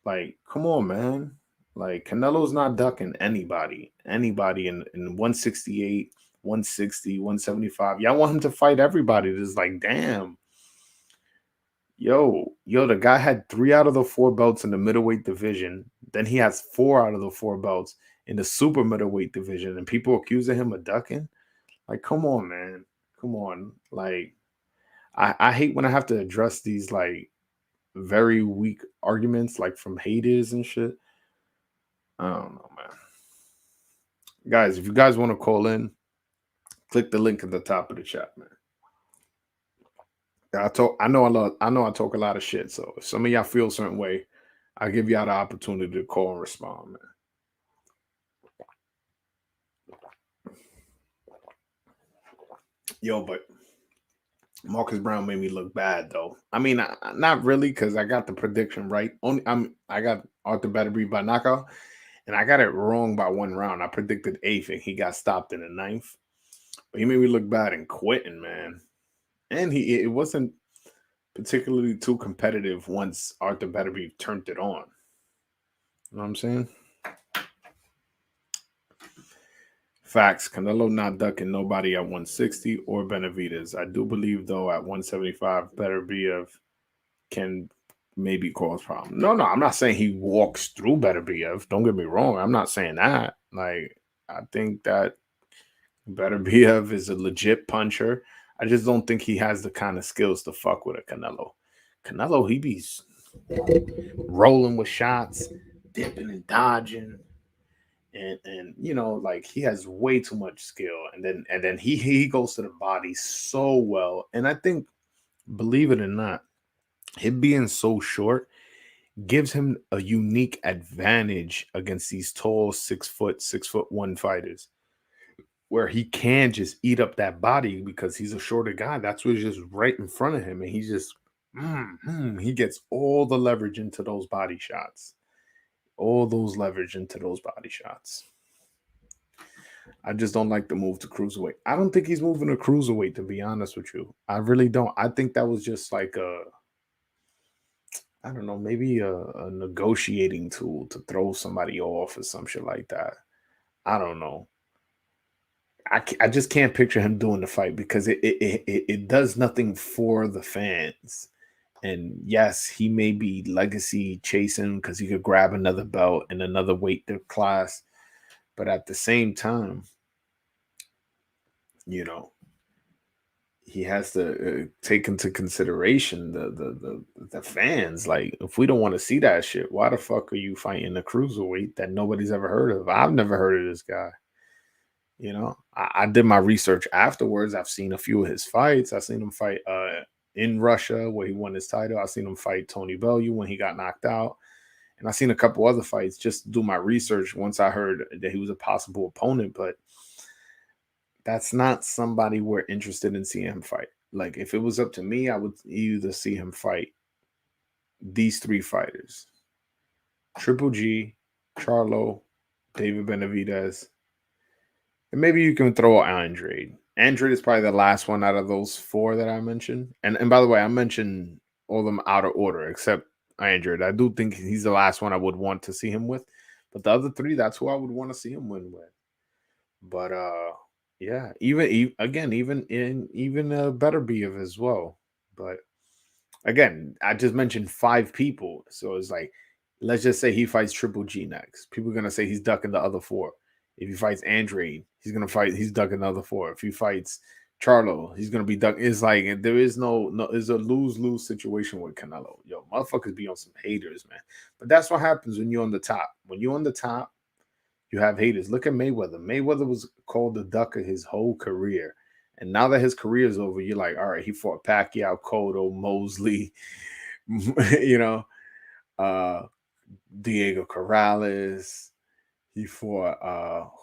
Like, come on, man. Like, Canelo's not ducking anybody. Anybody in 168, 160, 175. Y'all want him to fight everybody. It's like, damn. Yo, the guy had 3 out of the 4 belts in the middleweight division. Then he has 4 out of the 4 belts in the super middleweight division, and people accusing him of ducking. Like, come on, man. Come on. Like, I hate when I have to address these like very weak arguments, like from haters and shit. I don't know, man. Guys, if you guys want to call in, click the link at the top of the chat, man. I know I talk a lot of shit. So if some of y'all feel a certain way, I give y'all the opportunity to call and respond, man. Yo, but Marcus Browne made me look bad though. I mean, not really, because I got the prediction right. I got Artur Beterbiev by knockout, and I got it wrong by 1 round. I predicted 8th, and he got stopped in the 9th. But he made me look bad and quitting, man. And it wasn't particularly too competitive once Artur Beterbiev turned it on. You know what I'm saying? Facts. Canelo not ducking nobody at 160 or Benavidez. I do believe, though, at 175, Beterbiev can maybe cause problems. No, I'm not saying he walks through Beterbiev. Don't get me wrong. I'm not saying that. Like, I think that Beterbiev is a legit puncher. I just don't think he has the kind of skills to fuck with a Canelo. Canelo, he be rolling with shots, dipping and dodging. And you know, like, he has way too much skill, and then he goes to the body so well. And I think, believe it or not, him being so short gives him a unique advantage against these tall 6'1" fighters, where he can just eat up that body because he's a shorter guy. That's what's just right in front of him, and he's just he gets all the leverage into those body shots. All those leverage into those body shots. I just don't like the move to cruiserweight. I don't think he's moving to cruiserweight, to be honest with you. I really don't. I think that was just like I don't know, maybe a negotiating tool to throw somebody off or some shit like that. I don't know. I just can't picture him doing the fight because it does nothing for the fans. And yes, he may be legacy chasing because he could grab another belt in another weight class. But at the same time, you know, he has to take into consideration the fans. Like, if we don't want to see that shit, why the fuck are you fighting a cruiserweight that nobody's ever heard of? I've never heard of this guy. You know, I did my research afterwards. I've seen a few of his fights. I've seen him fight in Russia where he won his title. I've seen him fight Tony Bellew when he got knocked out. And I seen a couple other fights just to do my research once I heard that he was a possible opponent, but that's not somebody we're interested in seeing him fight. Like if it was up to me, I would either see him fight these three fighters: Triple G, Charlo, David Benavidez, and maybe you can throw Andrade. Andrade is probably the last one out of those four that I mentioned. And by the way, I mentioned all of them out of order except Andrade. I do think he's the last one I would want to see him with. But the other three, that's who I would want to see him win with. But yeah, even Beterbiev as well. But again, I just mentioned five people, so it's like, let's just say he fights Triple G next. People are gonna say he's ducking the other four. If he fights Andre, he's ducking the other four. If he fights Charlo, he's gonna be ducking. It's like there is no, it's a lose-lose situation with Canelo. Yo, motherfuckers be on some haters, man. But that's what happens when you're on the top. When you're on the top, you have haters. Look at Mayweather. Mayweather was called the ducker his whole career. And now that his career is over, you're like, all right, he fought Pacquiao, Cotto, Mosley, you know, uh, Diego Corrales. He fought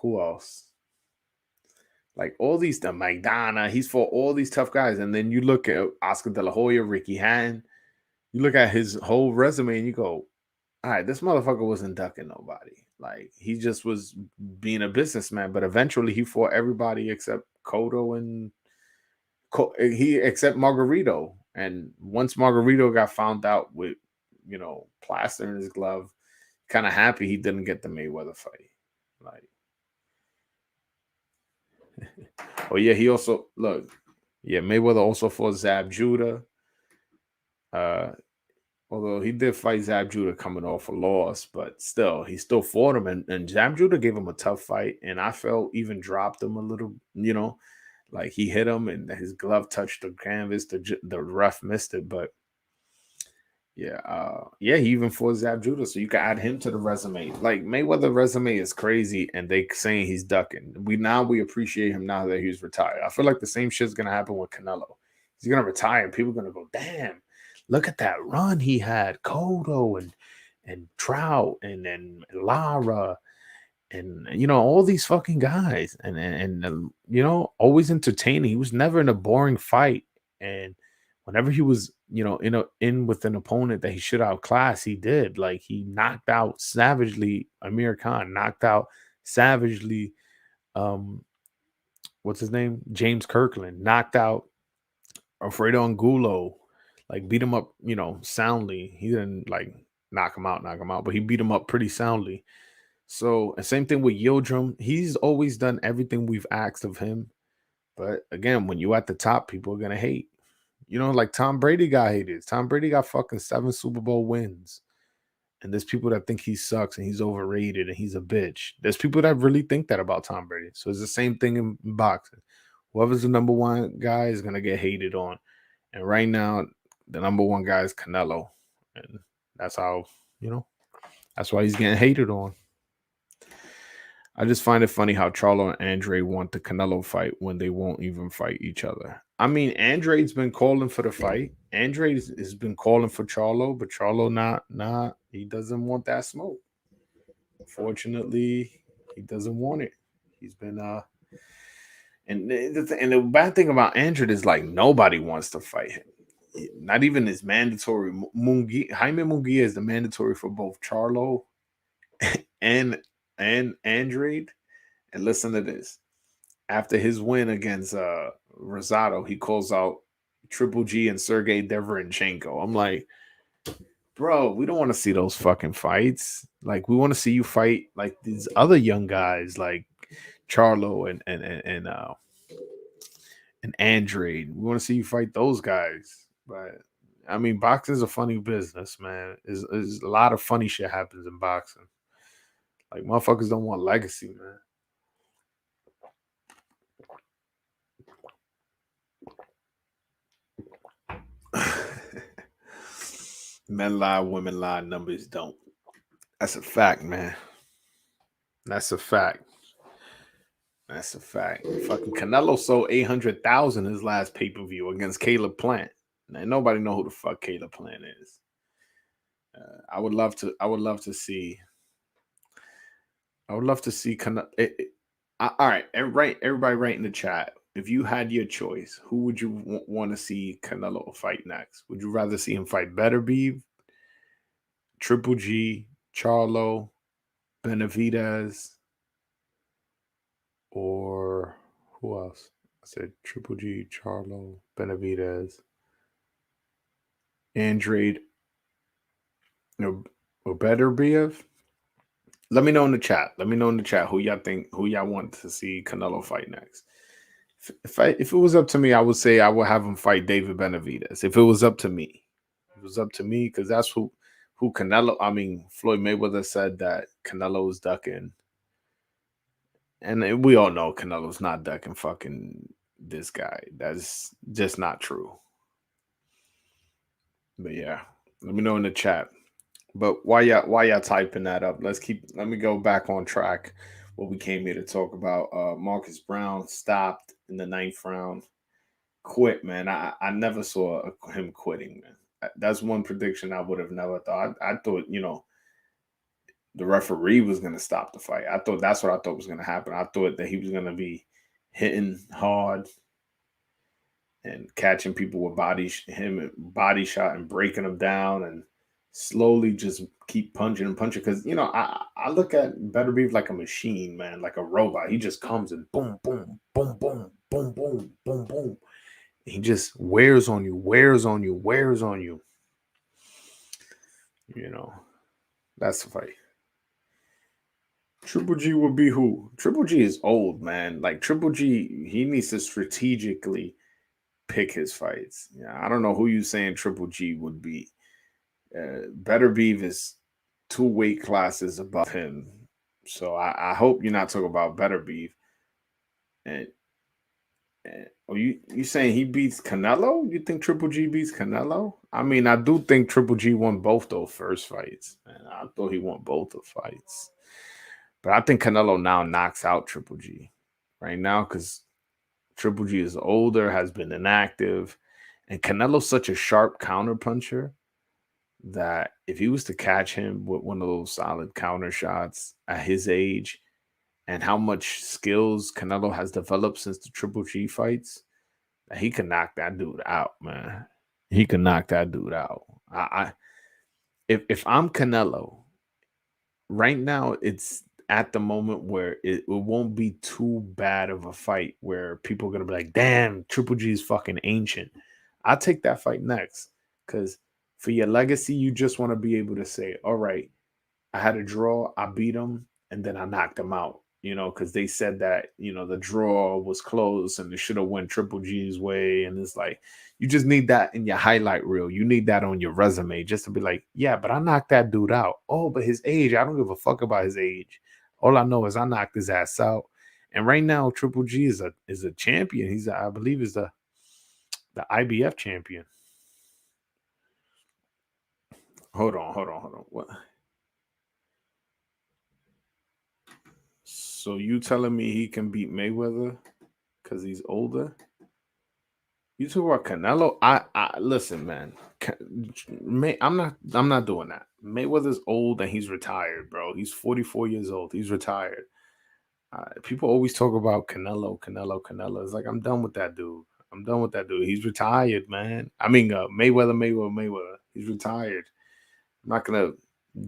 who else? Like all these the Maidana. He's fought all these tough guys. And then you look at Oscar De La Hoya, Ricky Hatton. You look at his whole resume and you go, all right, this motherfucker wasn't ducking nobody. Like he just was being a businessman. But eventually he fought everybody except Cotto and he except Margarito. And once Margarito got found out with, plaster in his glove, kind of happy he didn't get the Mayweather fight. Like, oh yeah, he also Mayweather also fought Zab Judah. Uh, although he did fight Zab Judah coming off a loss, but still, he still fought him, and Zab Judah gave him a tough fight, and I felt even dropped him a little, like he hit him and his glove touched the canvas. The ref missed it, but yeah, he even fought Zab Judah, so you can add him to the resume. Like Mayweather resume is crazy, and they saying he's ducking. We appreciate him now that he's retired. I feel like the same shit's gonna happen with Canelo. He's gonna retire, and people are gonna go, damn, look at that run he had, Cotto and Trout and Lara and all these fucking guys and always entertaining. He was never in a boring fight, and whenever he was in with an opponent that he should outclass, he did. Like he knocked out savagely Amir Khan, knocked out savagely what's his name, James Kirkland, knocked out Alfredo Angulo, like beat him up soundly. He didn't like knock him out, but he beat him up pretty soundly. So, and same thing with Yildirim. He's always done everything we've asked of him. But again, when you at the top, people are gonna hate. Like Tom Brady got hated. Tom Brady got fucking 7 Super Bowl wins. And there's people that think he sucks and he's overrated and he's a bitch. There's people that really think that about Tom Brady. So it's the same thing in boxing. Whoever's the number one guy is gonna get hated on. And right now, the number one guy is Canelo. And that's how, that's why he's getting hated on. I just find it funny how Charlo and Andre want the Canelo fight when they won't even fight each other. I mean, Andre's been calling for the fight. Andre has been calling for Charlo, but Charlo not. He doesn't want that smoke. Fortunately, he doesn't want it. He's been and the bad thing about Andre is like nobody wants to fight him. Not even his mandatory. Jaime Munguia is the mandatory for both Charlo and Andrade. And listen to this. After his win against Rosado, he calls out Triple G and Sergey Deverenchenko. I'm like, bro, we don't want to see those fucking fights. Like, we want to see you fight like these other young guys, like Charlo and Andrade. We want to see you fight those guys. But I mean, boxing is a funny business, man. Is a lot of funny shit happens in boxing. Like motherfuckers don't want legacy, man. Men lie, women lie, numbers don't. That's a fact, man. That's a fact. That's a fact. Fucking Canelo sold 800,000 his last pay per view against Caleb Plant. Now nobody know who the fuck Caleb Plant is. I would love to. I would love to see. I would love to see. All right, everybody, write in the chat. If you had your choice, who would you want to see Canelo fight next? Would you rather see him fight Beterbiev, Triple G, Charlo, Benavidez, or who else? I said Triple G, Charlo, Benavidez, Andrade, or Beterbiev? Let me know in the chat. Let me know in the chat who y'all want to see Canelo fight next. If it was up to me, I would say I would have him fight David Benavidez. If it was up to me, it was up to me because that's who Canelo. I mean, Floyd Mayweather said that Canelo was ducking, and we all know Canelo's not ducking fucking this guy. That's just not true. But yeah, let me know in the chat. But why y'all typing that up? Let me go back on track. What we came here to talk about. Marcus Browne stopped in the ninth round. Quit, man. I never saw him quitting, man. That's one prediction I would have never thought. I thought, the referee was gonna stop the fight. I thought that's what I thought was gonna happen. I thought that he was gonna be hitting hard and catching people with body shot and breaking them down and slowly just keep punching and punching. Because I look at Beterbiev like a machine, man, like a robot. He just comes and boom, boom, boom, boom, boom, boom, boom, boom. He just wears on you, wears on you, wears on you. That's the fight. Triple G would be who? Triple G is old, man. Like Triple G, he needs to strategically pick his fights. Yeah, I don't know who you saying Triple G would be. Beterbiev is 2 weight classes above him, so I hope you're not talking about Beterbiev. And are you saying he beats Canelo? You think Triple G beats Canelo? I mean, I do think Triple G won both those first fights. Man, I thought he won both the fights, but I think Canelo now knocks out Triple G right now because Triple G is older, has been inactive, and Canelo's such a sharp counter puncher that if he was to catch him with one of those solid counter shots at his age and how much skills Canelo has developed since the Triple G fights, he can knock that dude out, man. He can knock that dude out. If I'm Canelo, right now it's at the moment where it won't be too bad of a fight where people are gonna be like, damn, Triple G is fucking ancient. I'll take that fight next. Cause for your legacy, you just want to be able to say, all right, I had a draw, I beat him, and then I knocked him out. Because they said that the draw was close and it should have went Triple G's way, and it's like you just need that in your highlight reel. You need that on your resume just to be like, yeah, but I knocked that dude out. Oh, but his age, I don't give a fuck about his age. All I know is I knocked his ass out. And right now, Triple G is a champion. I believe is the IBF champion. Hold on. What? So you telling me he can beat Mayweather because he's older? You talk about Canelo. I listen, man. I'm not doing that. Mayweather's old and he's retired, bro. He's 44 years old. He's retired. People always talk about Canelo. It's like I'm done with that dude. I'm done with that dude. He's retired, man. I mean, Mayweather. He's retired. I'm not gonna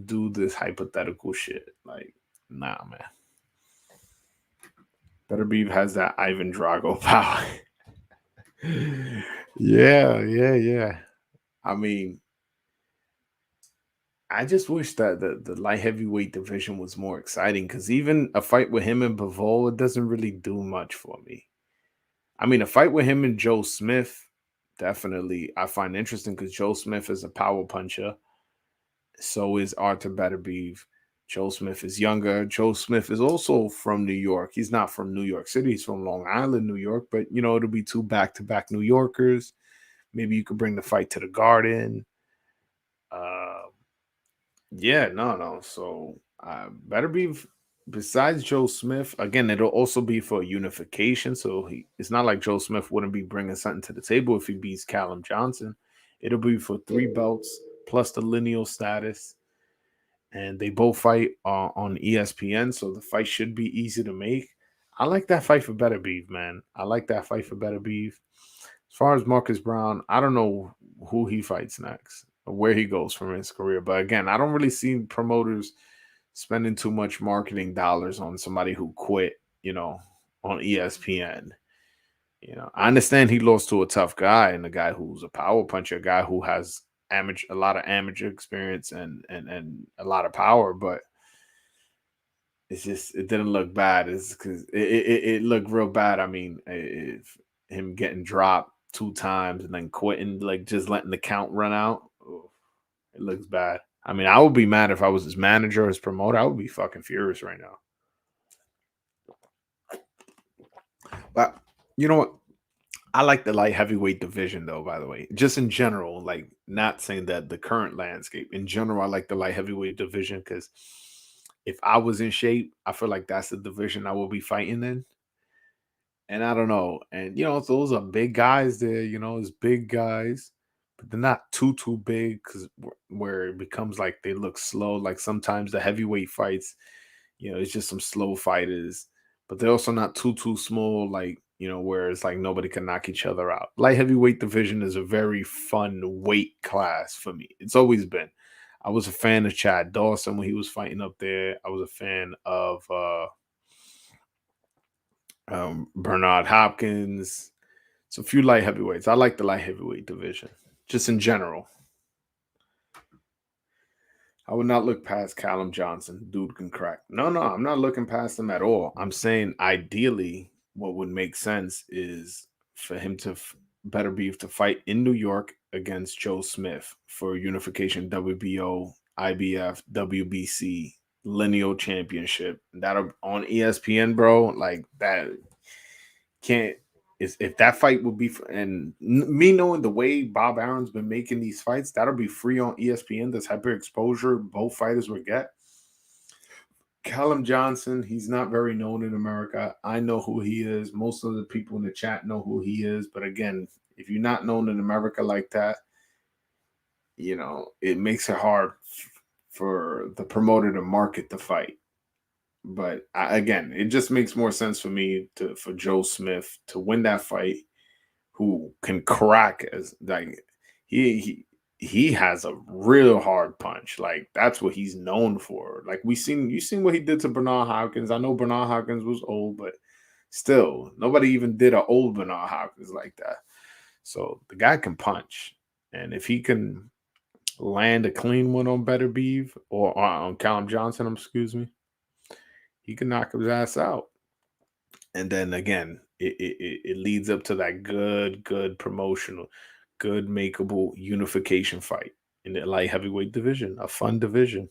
do this hypothetical shit. Like, nah, man. Beterbiev has that Ivan Drago power. Yeah. I mean, I just wish that the light heavyweight division was more exciting because even a fight with him and Bivol, it doesn't really do much for me. I mean, a fight with him and Joe Smith, definitely I find interesting because Joe Smith is a power puncher. So is Artur Beterbiev. Joe Smith is younger. Joe Smith is also from New York. He's not from New York City. He's from Long Island, New York. But, it'll be 2 back-to-back New Yorkers. Maybe you could bring the fight to the Garden. Yeah, no. So Beterbiev, besides Joe Smith, again, it'll also be for unification. So it's not like Joe Smith wouldn't be bringing something to the table if he beats Callum Johnson. It'll be for 3 belts plus the lineal status. And they both fight on ESPN, so the fight should be easy to make. I like that fight for Beterbiev, man. I like that fight for Beterbiev. As far as Marcus Brown, I don't know who he fights next or where he goes from his career. But again, I don't really see promoters spending too much marketing dollars on somebody who quit, on ESPN. I understand he lost to a tough guy and a guy who's a power puncher, a guy who has a lot of amateur experience and a lot of power, but it's just it didn't look bad. It's because it looked real bad. I mean, if him getting dropped 2 times and then quitting, like just letting the count run out, oof, it looks bad. I mean, I would be mad if I was his manager or his promoter. I would be fucking furious right now. But you know what? I like the light heavyweight division though, by the way. Just in general, like not saying that the current landscape. In general, I like the light heavyweight division because if I was in shape, I feel like that's the division I will be fighting in. And I don't know. And those are big guys there, it's big guys, but they're not too big because where it becomes like they look slow. Like sometimes the heavyweight fights, it's just some slow fighters, but they're also not too small, like, where it's like nobody can knock each other out. Light heavyweight division is a very fun weight class for me. It's always been. I was a fan of Chad Dawson when he was fighting up there. I was a fan of Bernard Hopkins. It's a few light heavyweights. I like the light heavyweight division, just in general. I would not look past Callum Johnson. Dude can crack. No, I'm not looking past him at all. I'm saying ideally, what would make sense is for him to Better Beef to fight in New York against Joe Smith for unification WBO, IBF, WBC, lineal championship. That'll on ESPN, bro. Like that can't is if that fight would be me knowing the way Bob Aaron's been making these fights, that'll be free on ESPN. The type of exposure both fighters would get. Callum Johnson, he's not very known in America. I know who he is. Most of the people in the chat know who he is. But again, if you're not known in America like that, it makes it hard for the promoter to market the fight. But again, it just makes more sense for me for Joe Smith to win that fight, who can crack as like he has a real hard punch. Like that's what he's known for. Like you seen what he did to Bernard Hopkins. I know Bernard Hopkins was old, but still, nobody even did an old Bernard Hopkins like that. So the guy can punch, and if he can land a clean one on Beterbiev or on Callum Johnson, excuse me, he can knock his ass out. And then again, it leads up to that good promotional, good makeable unification fight in the light heavyweight division, a fun division.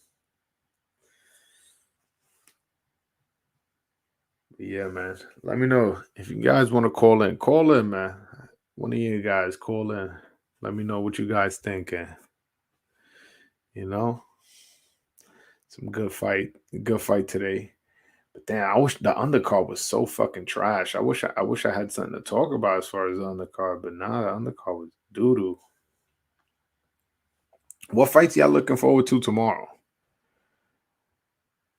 Yeah, man. Let me know if you guys want to call in. Call in, man. One of you guys call in. Let me know what you guys thinking. Some good fight today. But damn, I wish the undercard was so fucking trash. I wish I had something to talk about as far as the undercard, but nah, the undercard was doo doo. What fights y'all looking forward to tomorrow?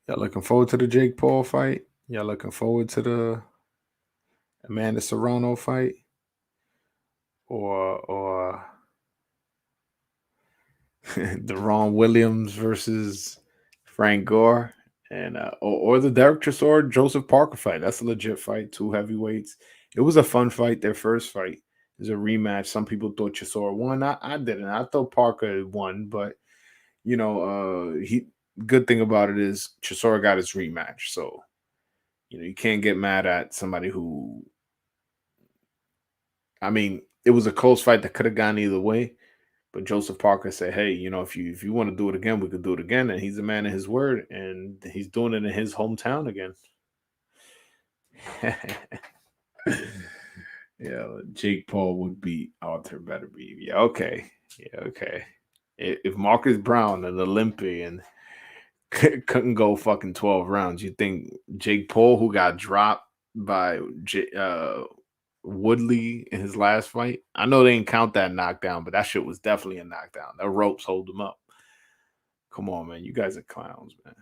Y'all looking forward to the Jake Paul fight? Y'all looking forward to the Amanda Serrano fight? Or the Ron Williams versus Frank Gore? And or the Derek Chisora Joseph Parker fight. That's a legit fight. 2 heavyweights. It was a fun fight. Their first fight is a rematch. Some people thought Chisora won. I didn't. I thought Parker won, but he good thing about it is Chisora got his rematch. So you can't get mad at somebody who. I mean, it was a close fight that could have gone either way. But Joseph Parker said, "Hey, if you want to do it again, we could do it again." And he's a man of his word, and he's doing it in his hometown again. Yeah, Jake Paul would beat Artur Beterbiev. Yeah, okay. If Marcus Browne, an Olympian, couldn't go fucking 12 rounds, you think Jake Paul, who got dropped by Woodley in his last fight. I know they didn't count that knockdown, but that shit was definitely a knockdown. The ropes hold him up. Come on, man. You guys are clowns, man.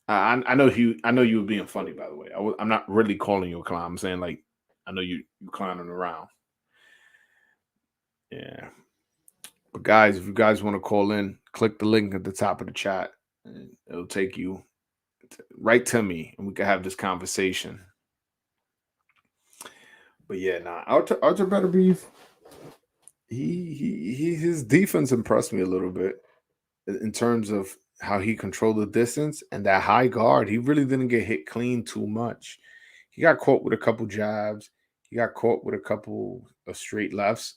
I know you were being funny, by the way. I'm not really calling you a clown. I'm saying like I know you clowning around. Yeah. But guys, if you guys want to call in, click the link at the top of the chat. And it'll take you right to me, and we can have this conversation. But yeah, nah, Artur Beterbiev, his defense impressed me a little bit in terms of how he controlled the distance and that high guard. He really didn't get hit clean too much. He got caught with a couple jabs. He got caught with a couple of straight lefts,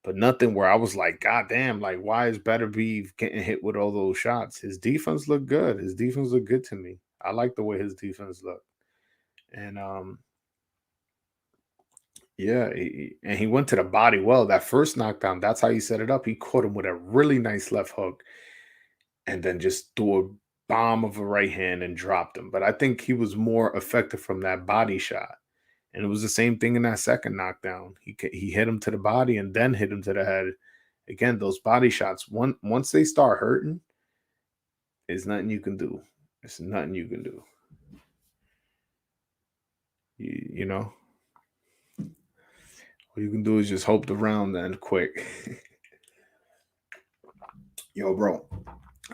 but nothing where I was like, God damn, like why is Beterbiev getting hit with all those shots? His defense looked good. His defense looked good to me. I like the way his defense looked. And yeah, and he went to the body well. That first knockdown, that's how he set it up. He caught him with a really nice left hook and then just threw a bomb of a right hand and dropped him. But I think he was more effective from that body shot. And it was the same thing in that second knockdown. He hit him to the body and then hit him to the head. Again, those body shots, once they start hurting, there's nothing you can do. There's nothing you can do. You know? All you can do is just hope the round end quick. Yo, bro,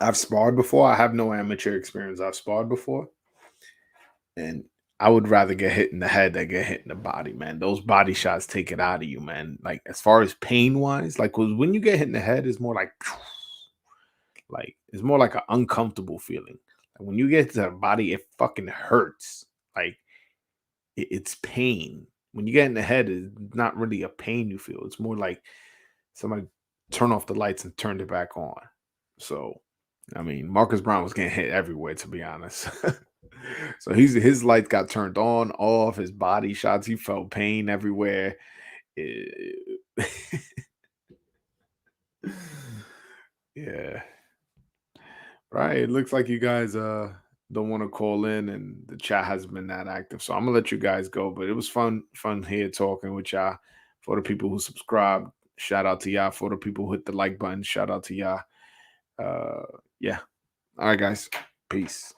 I've sparred before. I have no amateur experience. I've sparred before. And I would rather get hit in the head than get hit in the body, man. Those body shots take it out of you, man. Like as far as pain wise, like 'cause when you get hit in the head, it's more like it's more like an uncomfortable feeling. Like when you get to the body, it fucking hurts. Like it's pain. When you get in the head, it's not really a pain you feel. It's more like somebody turn off the lights and turned it back on. So, I mean, Marcus Browne was getting hit everywhere, to be honest. So his lights got turned on, off, his body shots, he felt pain everywhere. Eh, yeah. Right. It looks like you guys don't want to call in and the chat hasn't been that active. So I'm gonna let you guys go. But it was fun here talking with y'all. For the people who subscribed, shout out to y'all. For the people who hit the like button, shout out to y'all. Yeah. All right, guys. Peace.